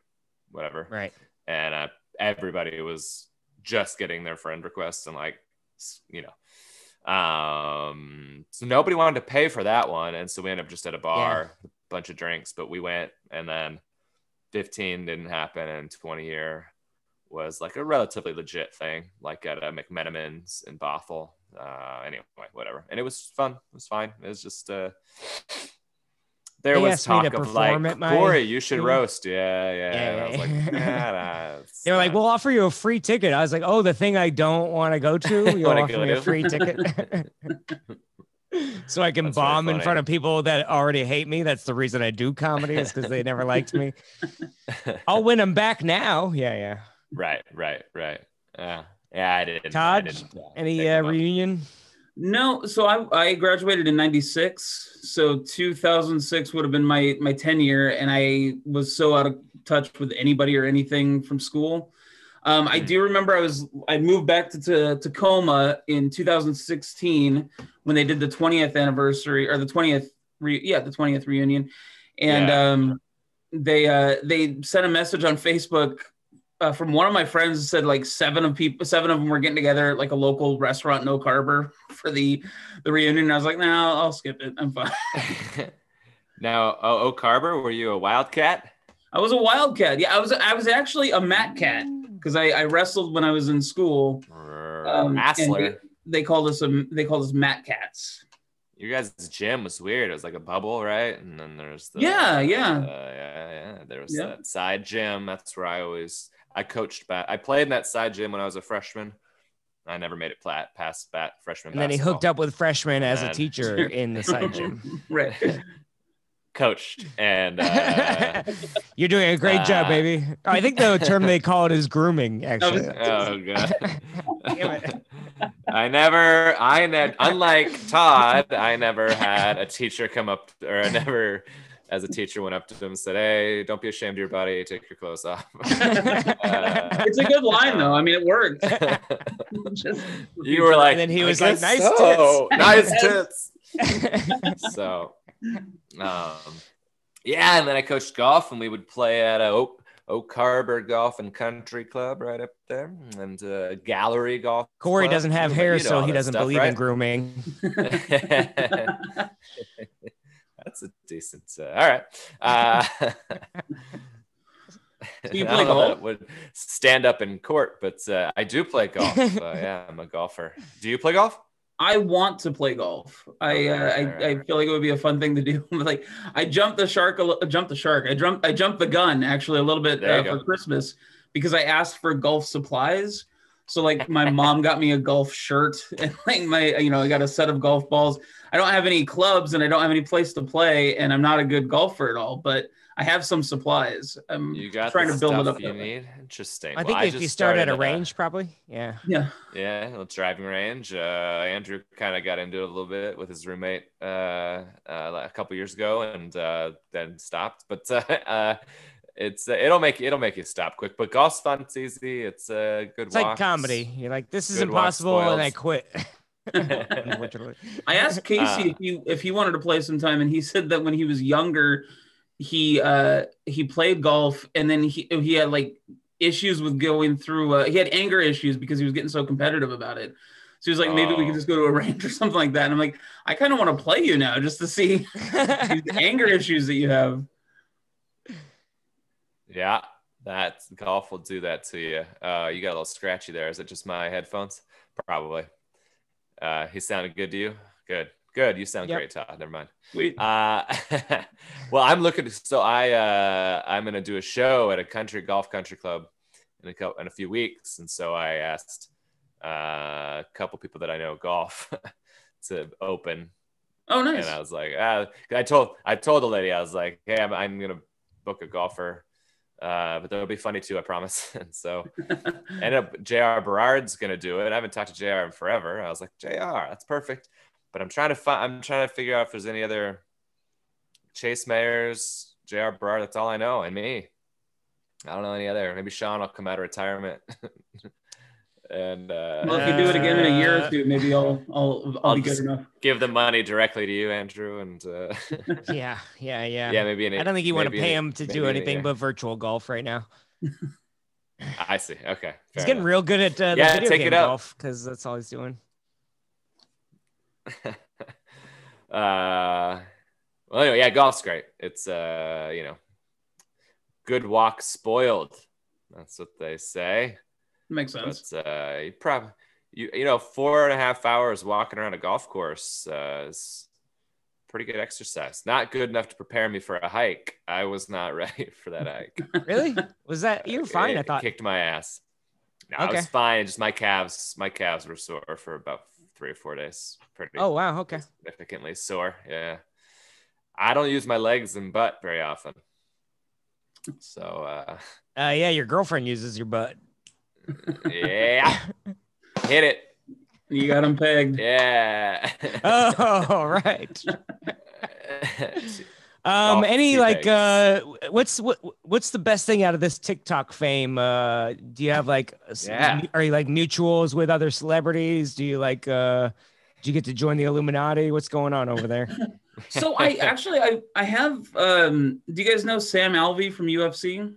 B: whatever.
A: Right.
B: And everybody was just getting their friend requests and so nobody wanted to pay for that one, and so we ended up just at a bar, a bunch of drinks, but we went, and then 15 didn't happen, and 20-year was a relatively legit thing, at a McMenamin's in Bothell. Anyway, whatever, and it was fun. It was fine. It was just there was talk of Corey, you should roast. Yeah. I was like, nah.
A: They were like, we'll offer you a free ticket. I was like, oh, the thing I don't want to go to, you'll offer me a free ticket. So I can bomb in front of people that already hate me. That's the reason I do comedy, is because they never liked me. I'll win them back now. Yeah.
B: Right. Yeah, I did.
A: Todd, any reunion?
C: No, so I graduated in 96, so 2006 would have been my 10-year, and I was so out of touch with anybody or anything from school. I do remember I moved back to Tacoma in 2016 when they did the 20th anniversary, or the 20th the 20th reunion, and they sent a message on Facebook. From one of my friends that said 7 of them were getting together at a local restaurant in Oak Harbor for the reunion. And I was like, no, I'll skip it. I'm fine.
B: Now, Oak Harbor, were you a Wildcat?
C: I was a Wildcat. Yeah, I was actually a Mat Cat because I wrestled when I was in school.
B: Wrestler.
C: They called us Mat Cats.
B: Your guys' gym was weird. It was like a bubble, right? And then there's the there was that side gym. That's where I coached back. I played in that side gym when I was a freshman. I never made it past freshman.
A: And then he hooked up with freshmen as a teacher in the side gym.
C: Right.
B: Coached, and
A: you're doing a great job, baby. I think the term they call it is grooming, actually.
B: Oh god. Damn it. Unlike Todd, I never had a teacher come up, or I never, as a teacher, went up to him and said, hey, don't be ashamed of your body, take your clothes off.
C: It's a good line, though. I mean, it worked.
B: You were like,
A: and then he was like, nice
B: tits. Nice tits. So, Yeah, and then I coached golf, and we would play at Oak Harbor Golf and Country Club right up there, and Gallery Golf.
A: Corey
B: Club.
A: doesn't have hair, so he doesn't believe in
B: right?
A: grooming.
B: That's a decent. All right.
C: So you play golf?
B: Would stand up in court, but I do play golf. Yeah, I'm a golfer. Do you play golf?
C: I want to play golf. I feel like it would be a fun thing to do. Like I jumped the shark. I jumped the gun actually a little bit for Christmas because I asked for golf supplies. So like my mom got me a golf shirt and like I got a set of golf balls. I don't have any clubs and I don't have any place to play and I'm not a good golfer at all, but I have some supplies.
B: You got
C: trying to build it up.
B: You need. Interesting.
A: I think if you start at a range, probably. Yeah.
B: A driving range. Andrew kind of got into it a little bit with his roommate a couple years ago, and then stopped. But it'll make you stop quick. But golf's fun. It's easy. It's a good.
A: It's like comedy. You're like, this is impossible, and I quit.
C: I asked Casey if he wanted to play sometime, and he said that when he was younger, he played golf, and then he had like issues with going through. He had anger issues because he was getting so competitive about it. So he was like, maybe we could just go to a range or something like that. And I'm like, I kind of want to play you now just to see these anger issues that you have.
B: Yeah, golf will do that to you. You got a little scratchy there. Is it just my headphones? Probably. He sounded good to you? Good. You sound great, Todd. Never mind.
C: Sweet.
B: Well, I'm looking. So I'm going to do a show at a country club in a few weeks, and so I asked a couple people that I know golf to open.
C: Oh, nice.
B: And I was like, I told the lady, I was like, hey, I'm going to book a golfer. But that'll be funny too, I promise. And so ended up JR Berard's going to do it. I haven't talked to JR in forever. I was like, JR, that's perfect. But I'm trying to figure out if there's any other Chase Mayers, JR Berard. That's all I know. And me. I don't know any other. Maybe Sean will come out of retirement. And
C: well, if you do it again in a year or two, maybe I'll be good enough.
B: Give the money directly to you, Andrew, and
A: yeah.
B: Maybe
A: I don't think you want to pay him to do anything but virtual golf right now.
B: I see. Okay,
A: he's getting real good at the video game golf because that's all he's doing.
B: Well, anyway, yeah, golf's great. It's good walk spoiled. That's what they say.
C: Makes sense.
B: But you probably 4.5 hours walking around a golf course is pretty good exercise. Not good enough to prepare me for a hike. I was not ready for that hike.
A: Really? Was that you were fine? I thought
B: kicked my ass. No, I was fine. Just my calves were sore for about 3 or 4 days.
A: Oh wow, okay.
B: Significantly sore. Yeah. I don't use my legs and butt very often. So
A: yeah, your girlfriend uses your butt.
B: Yeah. Hit it.
C: You got him pegged.
B: Yeah.
A: Oh, right. Any like what's the best thing out of this TikTok fame? Do you have like are you like mutuals with other celebrities? Do you like do you get to join the Illuminati? What's going on over there?
C: So I have do you guys know Sam Alvey from UFC?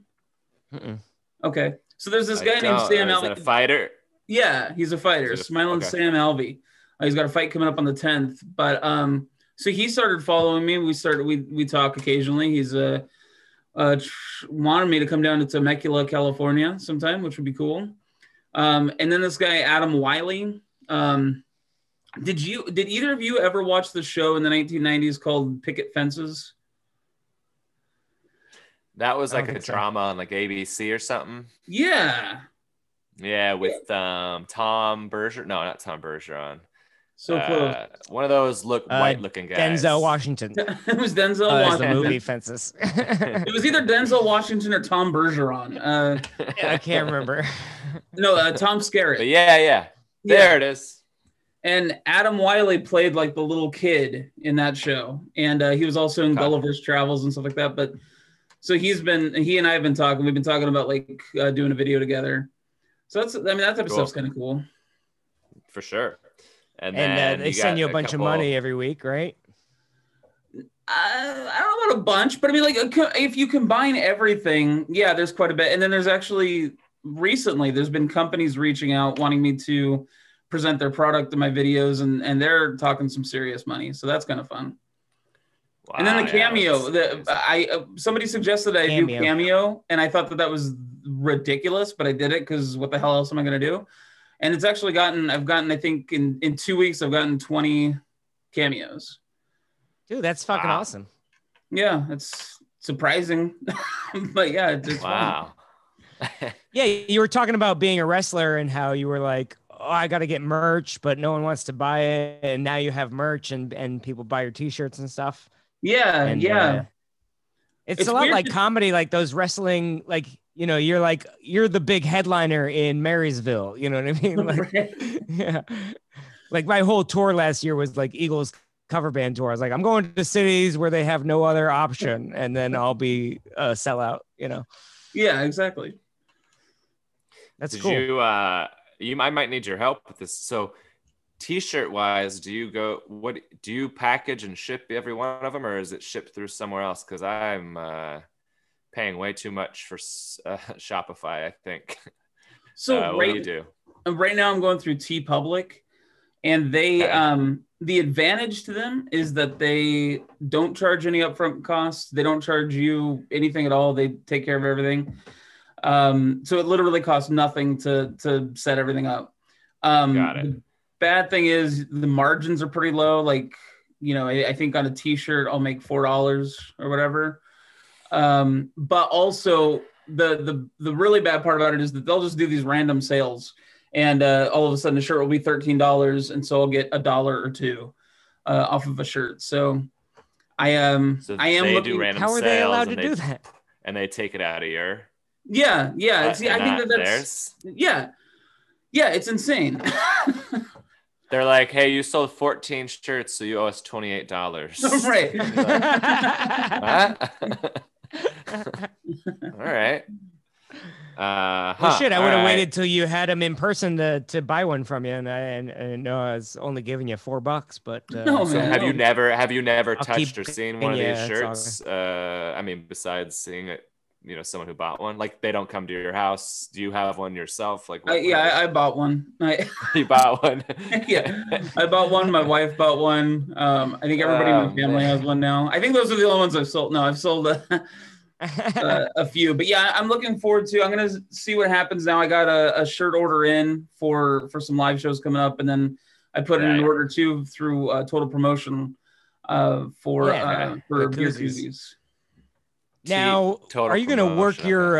A: Mm-mm.
C: Okay. So there's this guy named Sam Alvey.
B: Is that a fighter?
C: Yeah, he's a fighter. Smiling Sam Alvey. He's got a fight coming up on the 10th. But so he started following me. We talk occasionally. He's wanted me to come down to Temecula, California sometime, which would be cool. And then this guy, Adam Wiley. Did either of you ever watch the show in the 1990s called Picket Fences?
B: That was like a drama on like ABC or something.
C: Yeah.
B: Yeah, with Tom Bergeron. No, not Tom Bergeron.
C: So close.
B: One of those white-looking guys.
A: Denzel Washington.
C: It was Denzel Washington.
A: The movie Fences.
C: It was either Denzel Washington or Tom Bergeron.
A: I can't remember.
C: No, Tom Skerritt.
B: But yeah. There it is.
C: And Adam Wiley played like the little kid in that show, and he was also in Gulliver's Travels and stuff like that. But so he and I have been talking. We've been talking about like doing a video together. So that type of stuff's kind of cool.
B: For sure. And
A: they send you a bunch of money every week, right?
C: I don't know about a bunch, but I mean, like, if you combine everything, yeah, there's quite a bit. And then there's actually recently there's been companies reaching out wanting me to present their product in my videos, and they're talking some serious money. So that's kind of fun. Wow, and then the Cameo, somebody suggested I do Cameo, and I thought that was ridiculous, but I did it because what the hell else am I going to do? And it's actually I've gotten, I think in 2 weeks, I've gotten 20 cameos.
A: Dude, that's fucking awesome.
C: Yeah, it's surprising, but yeah, it's
B: wow.
A: Yeah, you were talking about being a wrestler and how you were like, oh, I got to get merch, but no one wants to buy it. And now you have merch and people buy your t-shirts and stuff.
C: Yeah,
A: and,
C: yeah.
A: It's a lot like comedy, like those wrestling, like, you know, you're the big headliner in Marysville. You know what I mean? Like, yeah. Like my whole tour last year was like Eagles cover band tour. I was like, I'm going to cities where they have no other option, and then I'll be a sellout, you know?
C: Yeah, exactly.
A: That's cool.
B: I might need your help with this. So t-shirt wise, do you package and ship every one of them, or is it shipped through somewhere else? Because I'm paying way too much for Shopify, I think.
C: So
B: what do you do?
C: Right now I'm going through TeePublic, and they the advantage to them is that they don't charge any upfront costs. They don't charge you anything at all. They take care of everything. So it literally costs nothing to set everything up.
B: Got it.
C: The bad thing is the margins are pretty low. Like, you know, I think on a t-shirt, I'll make $4 or whatever. But also the really bad part about it is that they'll just do these random sales, and all of a sudden the shirt will be $13. And so I'll get $1 or $2 off of a shirt. So I am looking.
A: How are they allowed to do that?
B: And they take it out of your.
C: Yeah. See, I think that's theirs. Yeah, it's insane.
B: They're like, hey, you sold 14 shirts, so you owe us $28.
C: Right.
B: All right.
A: Well, shit, I would have waited till you had them in person to buy one from you, and I know I was only giving you $4, but
C: no,
B: so
C: man,
B: have you never touched or seen one of these shirts?
A: All right.
B: I mean, besides seeing it, you know, someone who bought one, like they don't come to your house. Do you have one yourself? Like,
C: I bought one.
B: You bought one?
C: Yeah, I bought one. My wife bought one. I think everybody in my family has one now. I think those are the only ones I've sold. No, I've sold a few, but yeah, I'm looking forward to. I'm gonna see what happens now. I got a shirt order in for some live shows coming up, and then I put in an order too through Total Promotion for beer koozies.
A: Now, are you going to work your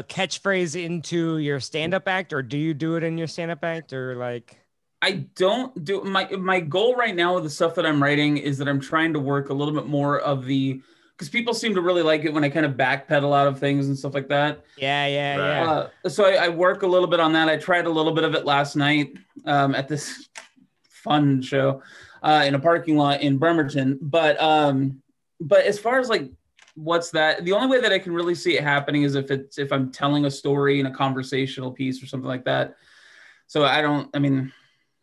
A: catchphrase into your stand-up act, or do you do it in your stand-up act, or like?
C: I don't do my goal right now with the stuff that I'm writing is that I'm trying to work a little bit more of because people seem to really like it when I kind of backpedal out of things and stuff like that.
A: Yeah.
C: So I work a little bit on that. I tried a little bit of it last night at this fun show in a parking lot in Bremerton. But as far as like, what's that? The only way that I can really see it happening is if I'm telling a story in a conversational piece or something like that. So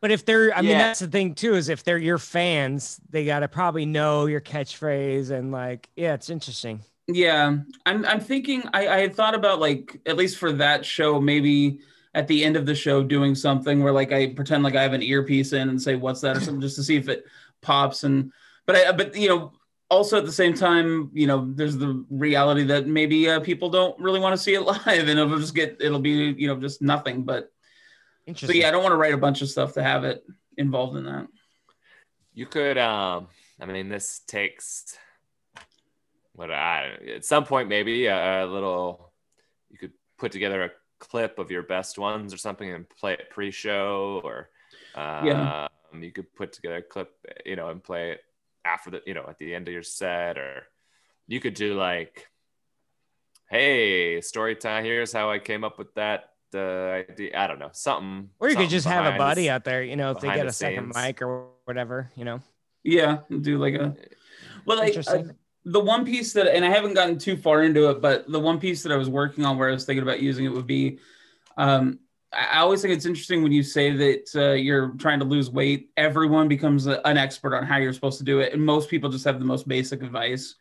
A: but if they're, I mean, that's the thing too, is if they're your fans, they got to probably know your catchphrase, and like, yeah, it's interesting.
C: Yeah. I'm thinking, I had thought about, like, at least for that show, maybe at the end of the show doing something where like I pretend like I have an earpiece in and say, what's that, or something, just to see if it pops. But you know, also at the same time, you know, there's the reality that maybe people don't really want to see it live, and it'll be, you know, just nothing. But so yeah, I don't want to write a bunch of stuff to have it involved in that.
B: You could, I mean, this takes at some point maybe a little. You could put together a clip of your best ones or something and play it pre-show, or you could put together a clip, you know, and play it after the, you know, at the end of your set. Or you could do like, hey, story time, here's how I came up with that idea. I don't know, something.
A: Or you could just have a buddy out there, you know, if they get a second mic or whatever, you know.
C: Yeah, do like the one piece that, and I haven't gotten too far into it, but the one piece that I was working on where I was thinking about using it would be, I always think it's interesting when you say that you're trying to lose weight. Everyone becomes an expert on how you're supposed to do it, and most people just have the most basic advice.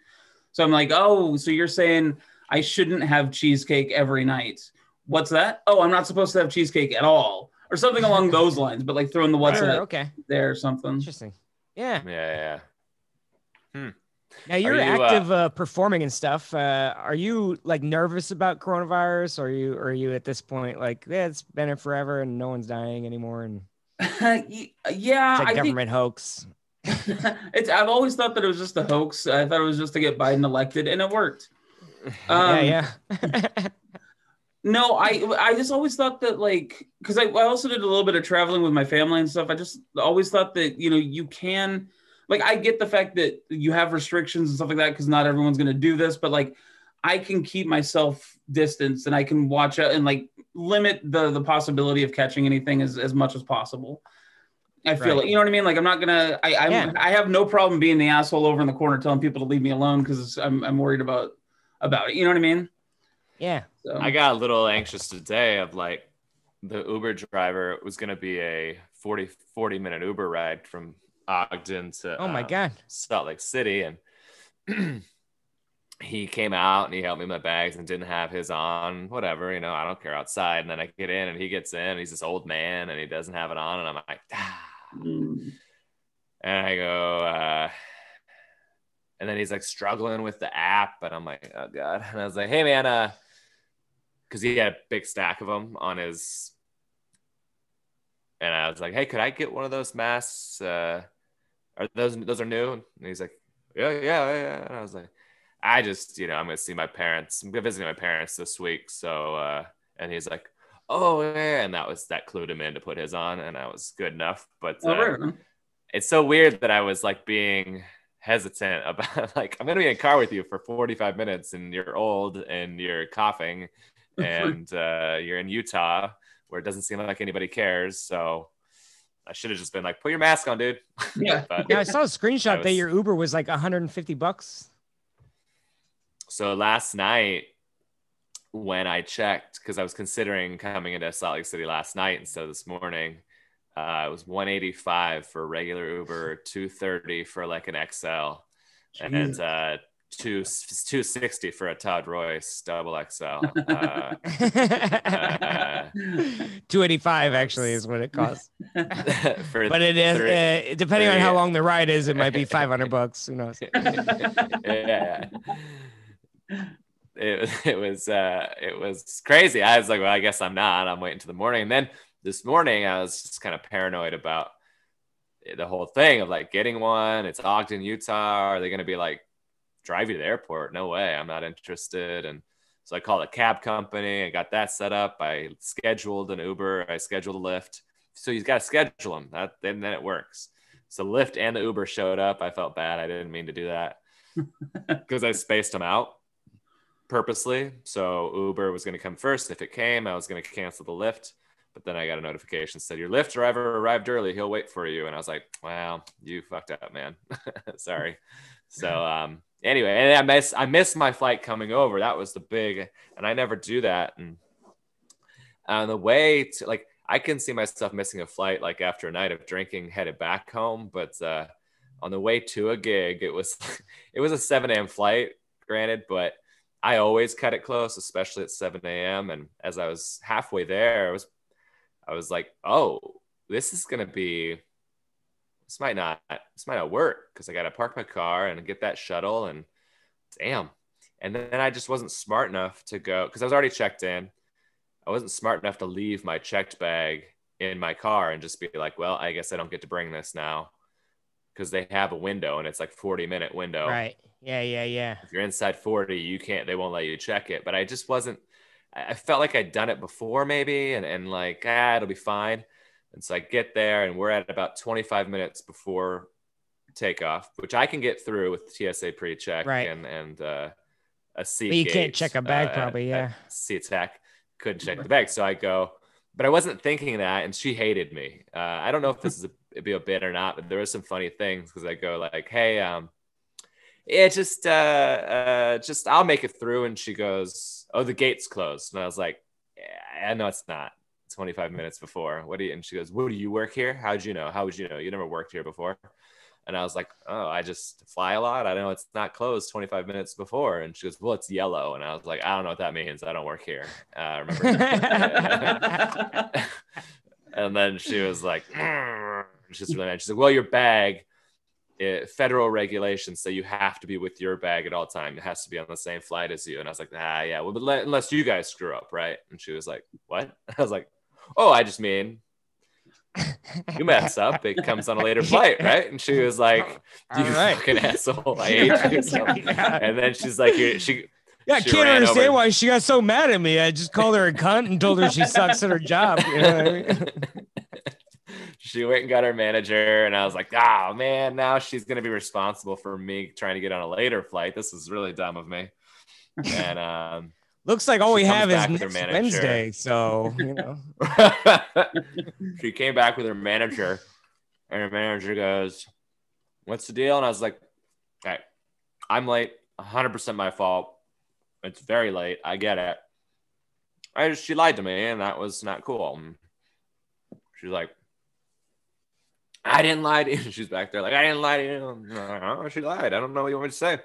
C: So I'm like, oh, so you're saying I shouldn't have cheesecake every night? What's that? Oh, I'm not supposed to have cheesecake at all, or something along those lines. But like throwing the what's that
A: okay
C: there or something.
A: Interesting. Yeah.
B: Yeah.
A: Now you're active performing and stuff. Are you like nervous about coronavirus? Or are you at this point like, yeah, it's been here forever and no one's dying anymore? And
C: yeah,
A: it's a government hoax.
C: I've always thought that it was just a hoax. I thought it was just to get Biden elected, and it worked.
A: Yeah.
C: No, I just always thought that, like, because I also did a little bit of traveling with my family and stuff. I just always thought that, you can, like, I get the fact that you have restrictions and stuff like that because not everyone's going to do this, but like, I can keep myself distanced and I can watch out and like limit the possibility of catching anything as much as possible. I feel like, you know what I mean? Like, I'm not gonna. I have no problem being the asshole over in the corner telling people to leave me alone because I'm worried about it. You know what I mean?
A: Yeah.
C: So.
B: I got a little anxious today of like the Uber driver was going to be a 40 minute Uber ride from Ogden to
A: oh my God,
B: Salt Lake City. And he came out and he helped me with my bags and didn't have his on, whatever, I don't care outside. And then I get in and he gets in and he's this old man and he doesn't have it on. And I'm like, And I go, and then he's like struggling with the app. And I'm like, oh God. And I was like, hey man, because he had a big stack of them on his, and I was like, hey, could I get one of those masks? Are those are new? And he's like, yeah. And I was like, I just, I'm going to see my parents. I'm visiting my parents this week. So, and he's like, oh yeah. And that clued him in to put his on, and that was good enough. But it's so weird that I was like being hesitant about like, I'm going to be in a car with you for 45 minutes and you're old and you're coughing and you're in Utah where it doesn't seem like anybody cares. So I should have just been like, put your mask on, dude.
C: Yeah.
B: But
A: I saw a screenshot that your Uber was like $150.
B: So last night when I checked, because I was considering coming into Salt Lake City last night instead of this morning, it was $185 for a regular Uber, $230 for like an XL, and $260 for a Todd Royce double XL.
A: $285 actually is what it costs. But it is depending on how long the ride is, it might be $500. Who knows?
B: Yeah. It was crazy. I was like, well, I guess I'm not. I'm waiting till the morning. And then this morning, I was just kind of paranoid about the whole thing of like getting one. It's Ogden, Utah. Are they going to be like, drive you to the airport? No way. I'm not interested. And so I called a cab company. I got that set up. I scheduled an Uber. I scheduled a Lyft. So you got to schedule them. Then it works. So Lyft and the Uber showed up. I felt bad. I didn't mean to do that because I spaced them out purposely. So Uber was going to come first. If it came, I was going to cancel the Lyft. But then I got a notification that said, your Lyft driver arrived early. He'll wait for you. And I was like, wow, you fucked up, man. Sorry. So anyway, and I missed my flight coming over. That was the big, and I never do that. And on the way to, like, I can see myself missing a flight, like after a night of drinking, headed back home. But on the way to a gig, it was a 7 a.m. flight, granted, but I always cut it close, especially at 7 a.m. And as I was halfway there, I was like, oh, this might not work because I got to park my car and get that shuttle, and damn. And then I just wasn't smart enough to go, because I was already checked in. I wasn't smart enough to leave my checked bag in my car and just be like, well, I guess I don't get to bring this now, because they have a window and it's like 40-minute window.
A: Right. Yeah.
B: If you're inside 40, they won't let you check it. But I just wasn't, I felt like I'd done it before maybe, and like, it'll be fine. And so I get there and we're at about 25 minutes before takeoff, which I can get through with TSA pre-check and a seat.
A: But you
B: gate,
A: can't check a bag probably, yeah.
B: SeatTech couldn't check the bag. So I go, but I wasn't thinking that, and she hated me. I don't know if this is a bit or not, but there were some funny things because I go like, hey, just I'll make it through. And she goes, oh, the gate's closed. And I was like, yeah, no, it's not. 25 minutes before. And she goes, what do you work here? How'd you know? How would you know? You never worked here before. And I was like, oh, I just fly a lot. I know it's not closed 25 minutes before. And she goes, well, it's yellow. And I was like, I don't know what that means. I don't work here. Remember? And then she was like, she's really mad. She's like, well, your bag, federal regulations say you have to be with your bag at all time. It has to be on the same flight as you. And I was like, yeah, well, but unless you guys screw up, right? And she was like, what? I was like, oh, I just mean you mess up, it comes on a later flight, right? And she was like, you fucking asshole, I hate you. So, and then she's like, she
A: I can't understand why she got so mad at me. I just called her a cunt and told her she sucks at her job. You know what I mean?
B: She went and got her manager, and I was like, oh man, now she's gonna be responsible for me trying to get on a later flight. This is really dumb of me. And
A: looks like all we have is next Wednesday, so you know.
B: She came back with her manager, and her manager goes, what's the deal? And I was like, okay, I'm late, 100% my fault. It's very late, I get it. She lied to me, and that was not cool. She's like, I didn't lie to you. She's back there like, I didn't lie to you. No, she lied. I don't know what you want me to say.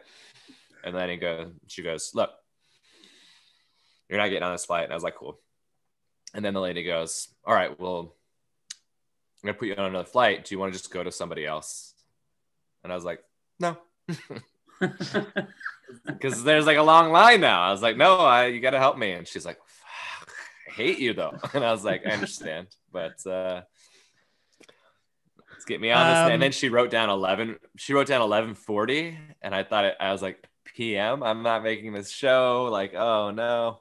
B: And then she goes, look, you're not getting on this flight. And I was like, cool. And then the lady goes, all right, well, I'm going to put you on another flight. Do you want to just go to somebody else? And I was like, no. Because there's like a long line now. I was like, no, you got to help me. And she's like, fuck, I hate you though. And I was like, I understand. But let's get me on this. And then she wrote down 11:40. And I was like, PM, I'm not making this show. Like, oh no.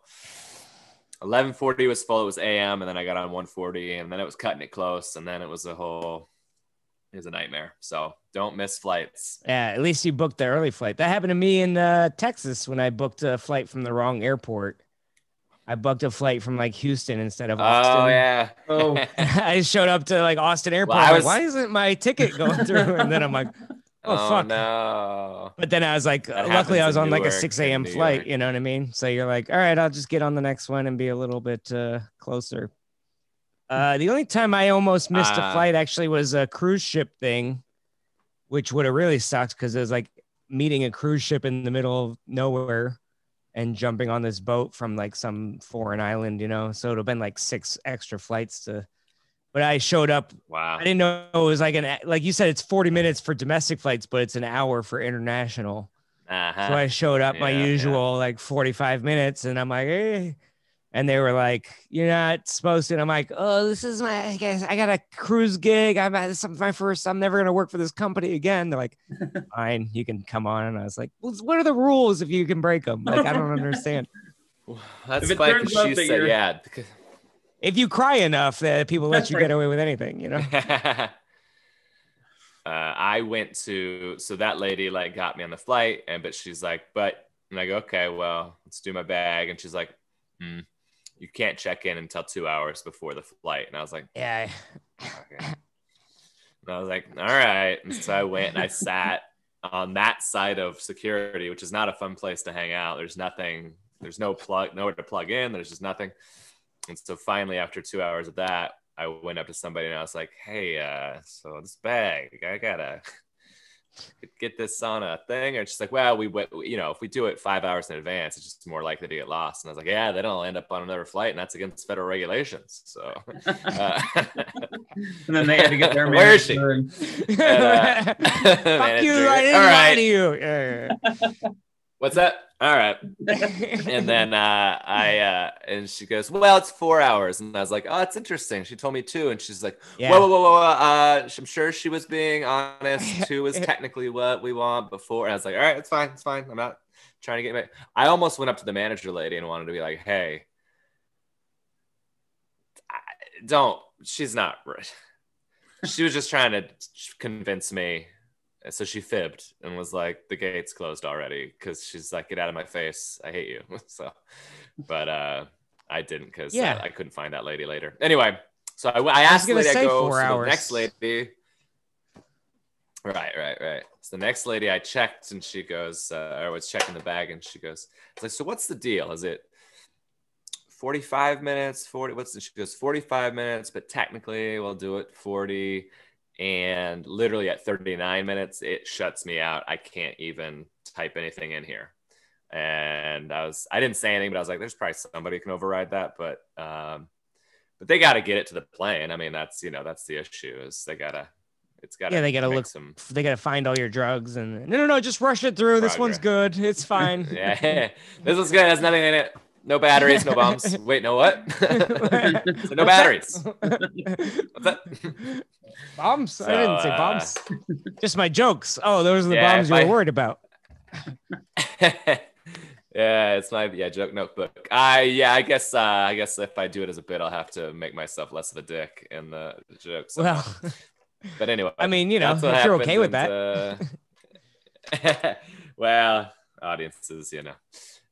B: 11:40 was full. It was AM, and then I got on 1:40, and then it was cutting it close, and then it was a nightmare. So don't miss flights.
A: Yeah, at least you booked the early flight. That happened to me in Texas when I booked a flight from the wrong airport. I booked a flight from like Houston instead of Austin.
B: Oh yeah.
C: Oh,
A: I showed up to like Austin airport.
B: Well,
A: like, why isn't my ticket going through? And then I'm like, oh fuck.
B: No.
A: But then I was like, luckily I was on like a 6 a.m. flight. You know what I mean? So you're like, all right, I'll just get on the next one and be a little bit closer. The only time I almost missed a flight actually was a cruise ship thing, which would have really sucked because it was like meeting a cruise ship in the middle of nowhere and jumping on this boat from like some foreign island, you know? So it would have been like 6 extra flights but I showed up.
B: Wow.
A: I didn't know it was like you said, it's 40 minutes for domestic flights, but it's an hour for international.
B: Uh-huh.
A: So I showed up my usual like 45 minutes and I'm like, hey, and they were like, you're not supposed to. And I'm like, oh, this is I got a cruise gig. This is my first, I'm never going to work for this company again. They're like, fine, you can come on. And I was like, well, what are the rules if you can break them? Like, I don't understand.
B: Well, that's fine because she said, yeah.
A: If you cry enough, people let you get away with anything, you know?
B: I went so that lady like got me on the flight but she's like, and I go, okay, well, let's do my bag. And she's like, you can't check in until 2 hours before the flight. And I was like, yeah. Okay. And I was like, all right. And so I went and I sat on that side of security, which is not a fun place to hang out. There's nothing, there's nowhere to plug in. There's just nothing. And so finally, after 2 hours of that, I went up to somebody and I was like, hey, so this bag, I gotta get this on a thing. Or she's like, well, we went, if we do it 5 hours in advance, it's just more likely to get lost. And I was like, yeah, then I'll end up on another flight, and that's against federal regulations. So,
C: and then they had to get their
B: where is she?
A: Fuck you! I didn't lie to you.
B: What's that? All right. And then and she goes, well, it's 4 hours. And I was like, oh, that's interesting. She told me 2. And she's like, whoa. I'm sure she was being honest. 2 is technically what we want before. And I was like, all right, it's fine. I'm not trying to get back. I almost went up to the manager lady and wanted to be like, hey, she's not right. She was just trying to convince me. So she fibbed and was like, the gate's closed already, because she's like, get out of my face, I hate you. So but I didn't, because I couldn't find that lady later. Anyway, so I asked the lady, I go, so the next lady, right, so the next lady I checked, and she goes, I was checking the bag, and she goes, it's like, so what's the deal? Is it 45 minutes, 40. She goes 45 minutes, but technically we'll do it 40. And literally at 39 minutes, it shuts me out. I can't even type anything in here. And I didn't say anything, but I was like, there's probably somebody who can override that. But they got to get it to the plane. I mean, that's the issue is they got to
A: find all your drugs and no, just rush it through. This one's good. It's fine.
B: Yeah. This one's good. There's nothing in it. No batteries, no bombs. Wait, no what? So no batteries. What's that?
A: Bombs? So, I didn't say bombs. Just my jokes. Oh, those are the bombs you were worried about.
B: Yeah, it's my joke notebook. I guess if I do it as a bit, I'll have to make myself less of a dick in the jokes.
A: Well,
B: but anyway,
A: I mean, if you're okay with that.
B: Well, audiences,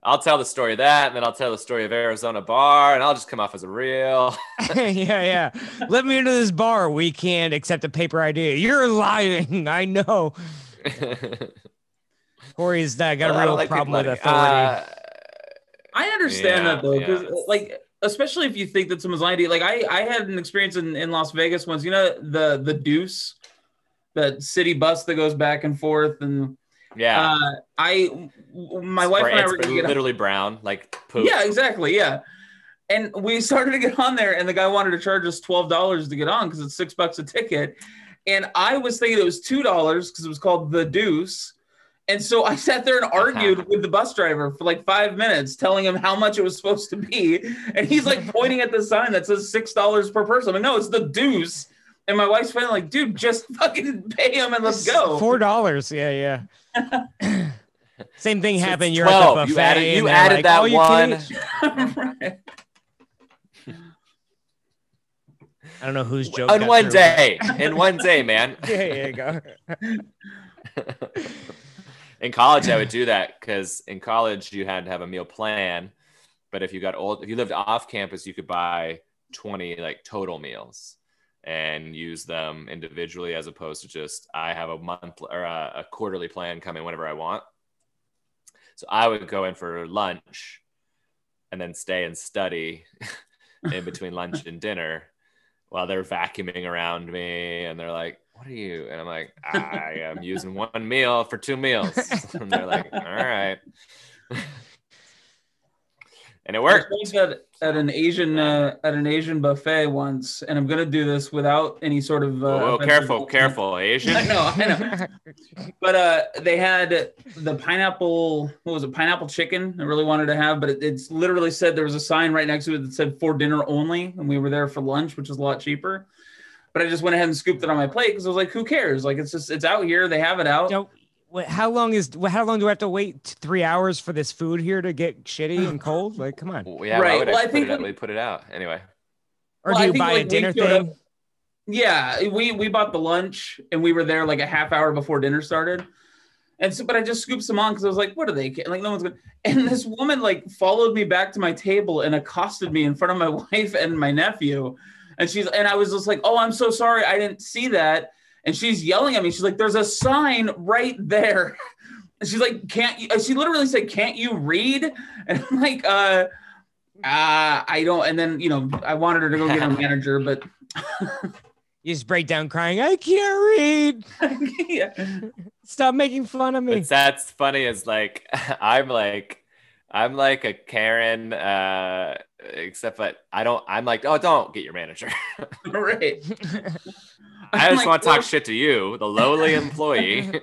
B: I'll tell the story of that, and then I'll tell the story of Arizona bar, and I'll just come off as a real.
A: Yeah. Let me into this bar. We can't accept a paper ID. You're lying. I know. Corey's got a real problem with authority.
C: I understand that though, because especially if you think that someone's lying to you. Like I had an experience in Las Vegas once. The Deuce, that city bus that goes back and forth, and my wife and I were going to get
B: literally brown, like poop.
C: Yeah, exactly. Yeah. And we started to get on there, and the guy wanted to charge us $12 to get on because it's $6 a ticket. And I was thinking it was $2 because it was called the Deuce. And so I sat there and argued with the bus driver for like 5 minutes, telling him how much it was supposed to be. And he's like pointing at the sign that says $6 per person. I'm like, no, it's the Deuce. And my wife's finally like, dude, just fucking pay him and let's go.
A: $4. Yeah. Same thing happened. You're
B: 12.
A: at the buffet.
B: You added that one.
C: Right.
A: I don't know whose joke.
B: In one day, man.
A: Yeah, go.
B: In college, I would do that because in college you had to have a meal plan. But if you lived off campus, you could buy 20 like total meals and use them individually, as opposed to just I have a month or a quarterly plan, come in whenever I want. So I would go in for lunch and then stay and study in between lunch and dinner while they're vacuuming around me. And they're like, what are you? And I'm like, I am using one meal for 2 meals. And they're like, all right. And it worked.
C: At an Asian buffet once, and I'm gonna do this without any sort of.
B: Careful, Asian.
C: I know. But they had the pineapple. What was it? Pineapple chicken. I really wanted to have, but it's literally said there was a sign right next to it that said for dinner only, and we were there for lunch, which is a lot cheaper. But I just went ahead and scooped it on my plate because I was like, who cares? Like it's out here. They have it out.
A: How long do I have to wait 3 hours for this food here to get shitty and cold? Like, come on.
B: Yeah, right. I think we put it out anyway.
A: Or do you buy a dinner thing?
C: Yeah, we bought the lunch and we were there like a half hour before dinner started. And so, but I just scooped some on because I was like, what are they? Like, no one's good. And this woman like followed me back to my table and accosted me in front of my wife and my nephew. And I was just like, oh, I'm so sorry. I didn't see that. And she's yelling at me. She's like, there's a sign right there. And she's like, she literally said, can't you read? And I'm like, I don't. And then, I wanted her to go get her manager, but.
A: You just break down crying. I can't read.
C: Yeah.
A: Stop making fun of me.
B: That's funny is like, I'm like a Karen, except that I'm like, oh, don't get your manager.
C: Right.
B: I just want to talk shit to you, the lowly employee.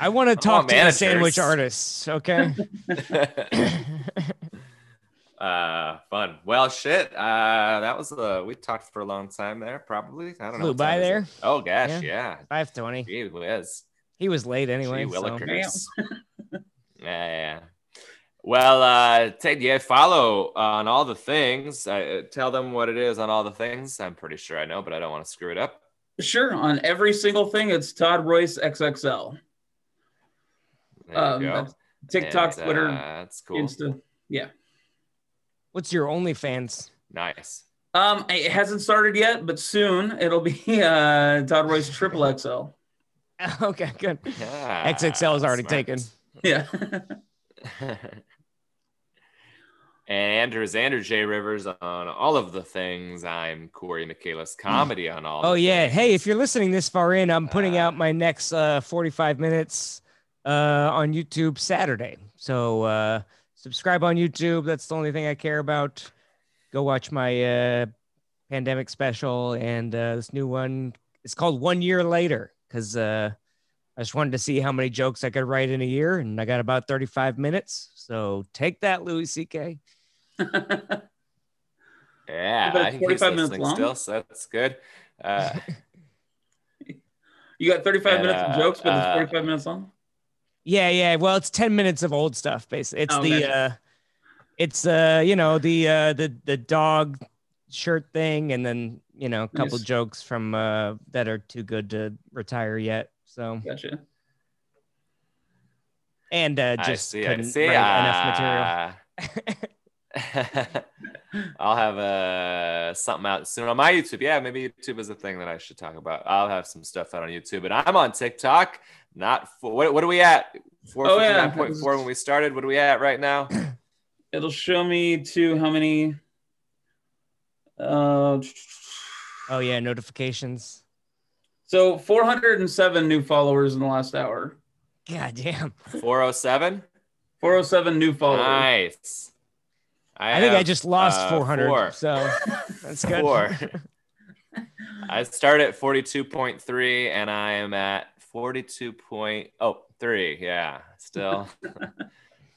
A: I want to talk to the sandwich artists. Okay.
B: Fun. Well, shit. That was we talked for a long time there. Probably. I don't know.
A: Flew by there.
B: Oh gosh, yeah.
A: 5:20.
B: Gee whiz.
A: He was late anyway.
B: Yeah. Well, Ted, follow on all the things. Tell them what it is on all the things. I'm pretty sure I know, but I don't want to screw it up.
C: Sure. On every single thing, it's Todd Royc XXL.
B: There you go.
C: TikTok, Twitter,
B: that's cool.
C: Insta. Yeah.
A: What's your OnlyFans?
B: Nice.
C: It hasn't started yet, but soon it'll be Todd Royc Triple XL.
A: Okay, good. XXL is already taken.
C: Yeah.
B: And Andrew J. Rivers on all of the things. I'm Corey Michaelis Comedy on all.
A: Oh, yeah.
B: Things.
A: Hey, if you're listening this far in, I'm putting out my next 45 minutes on YouTube Saturday. So subscribe on YouTube. That's the only thing I care about. Go watch my pandemic special. And this new one, it's called 1 Year Later, because I just wanted to see how many jokes I could write in a year. And I got about 35 minutes. So take that, Louis C.K.
B: Yeah, I think 45 minutes long still, so that's good.
C: You got 35 minutes of jokes, but it's 45 minutes long.
A: Yeah. Well, it's 10 minutes of old stuff, basically. It's the dog shirt thing, and then a couple jokes from that are too good to retire yet. So
C: gotcha.
A: And just couldn't write enough material.
B: I'll have something out soon on my YouTube. Yeah, maybe YouTube is a thing that I should talk about. I'll have some stuff out on YouTube, and I'm on TikTok. What are we at? 459.4 when we started. What are we at right now?
C: It'll show me to how many.
A: Notifications.
C: So 407 new followers in the last hour.
A: God damn.
B: 407?
C: 407 new followers.
B: Nice.
A: I think I just lost 400. So that's good.
B: 4. I started at 42.3 and I am at 42.3. Yeah, still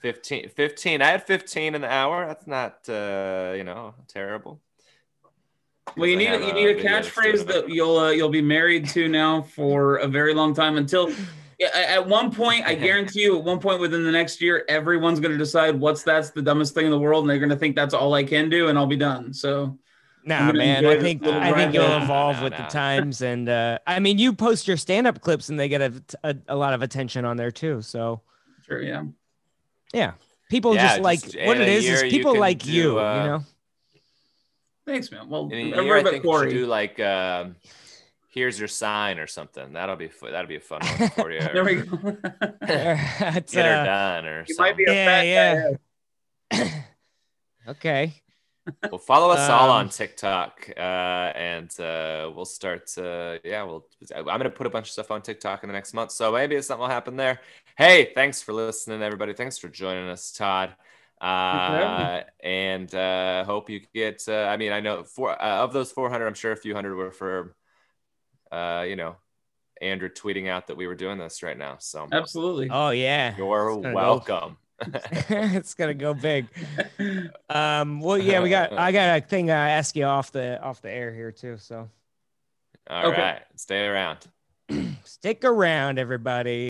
B: 15. I had 15 in the hour. That's not terrible.
C: Well, you need a catchphrase that you'll be married to now for a very long time until. At one point, I guarantee you, at one point within the next year, everyone's going to decide that's the dumbest thing in the world, and they're going to think that's all I can do, and I'll be done. So,
A: man, I think you'll evolve with the times, and you post your stand-up clips, and they get a lot of attention on there too. So,
C: sure,
A: yeah. People just like what it is people like you know.
C: Thanks, man. Well,
B: I think we should do here's your sign or something. That'll be a fun one for you.
C: There we go.
B: Get her done or something.
C: Might be a fat guy.
A: Okay.
B: Well, follow us all on TikTok, and we'll start. I'm gonna put a bunch of stuff on TikTok in the next month, so maybe something will happen there. Hey, thanks for listening, everybody. Thanks for joining us, Todd. And hope you get. I know of those 400, I'm sure a few hundred were for. Andrew tweeting out that we were doing this right now. So
C: absolutely.
A: Oh yeah.
B: You're welcome.
A: It's gonna go big. Well, yeah, I got a thing I ask you off the air here too. So
B: all right. Stay around.
A: Stick around, everybody.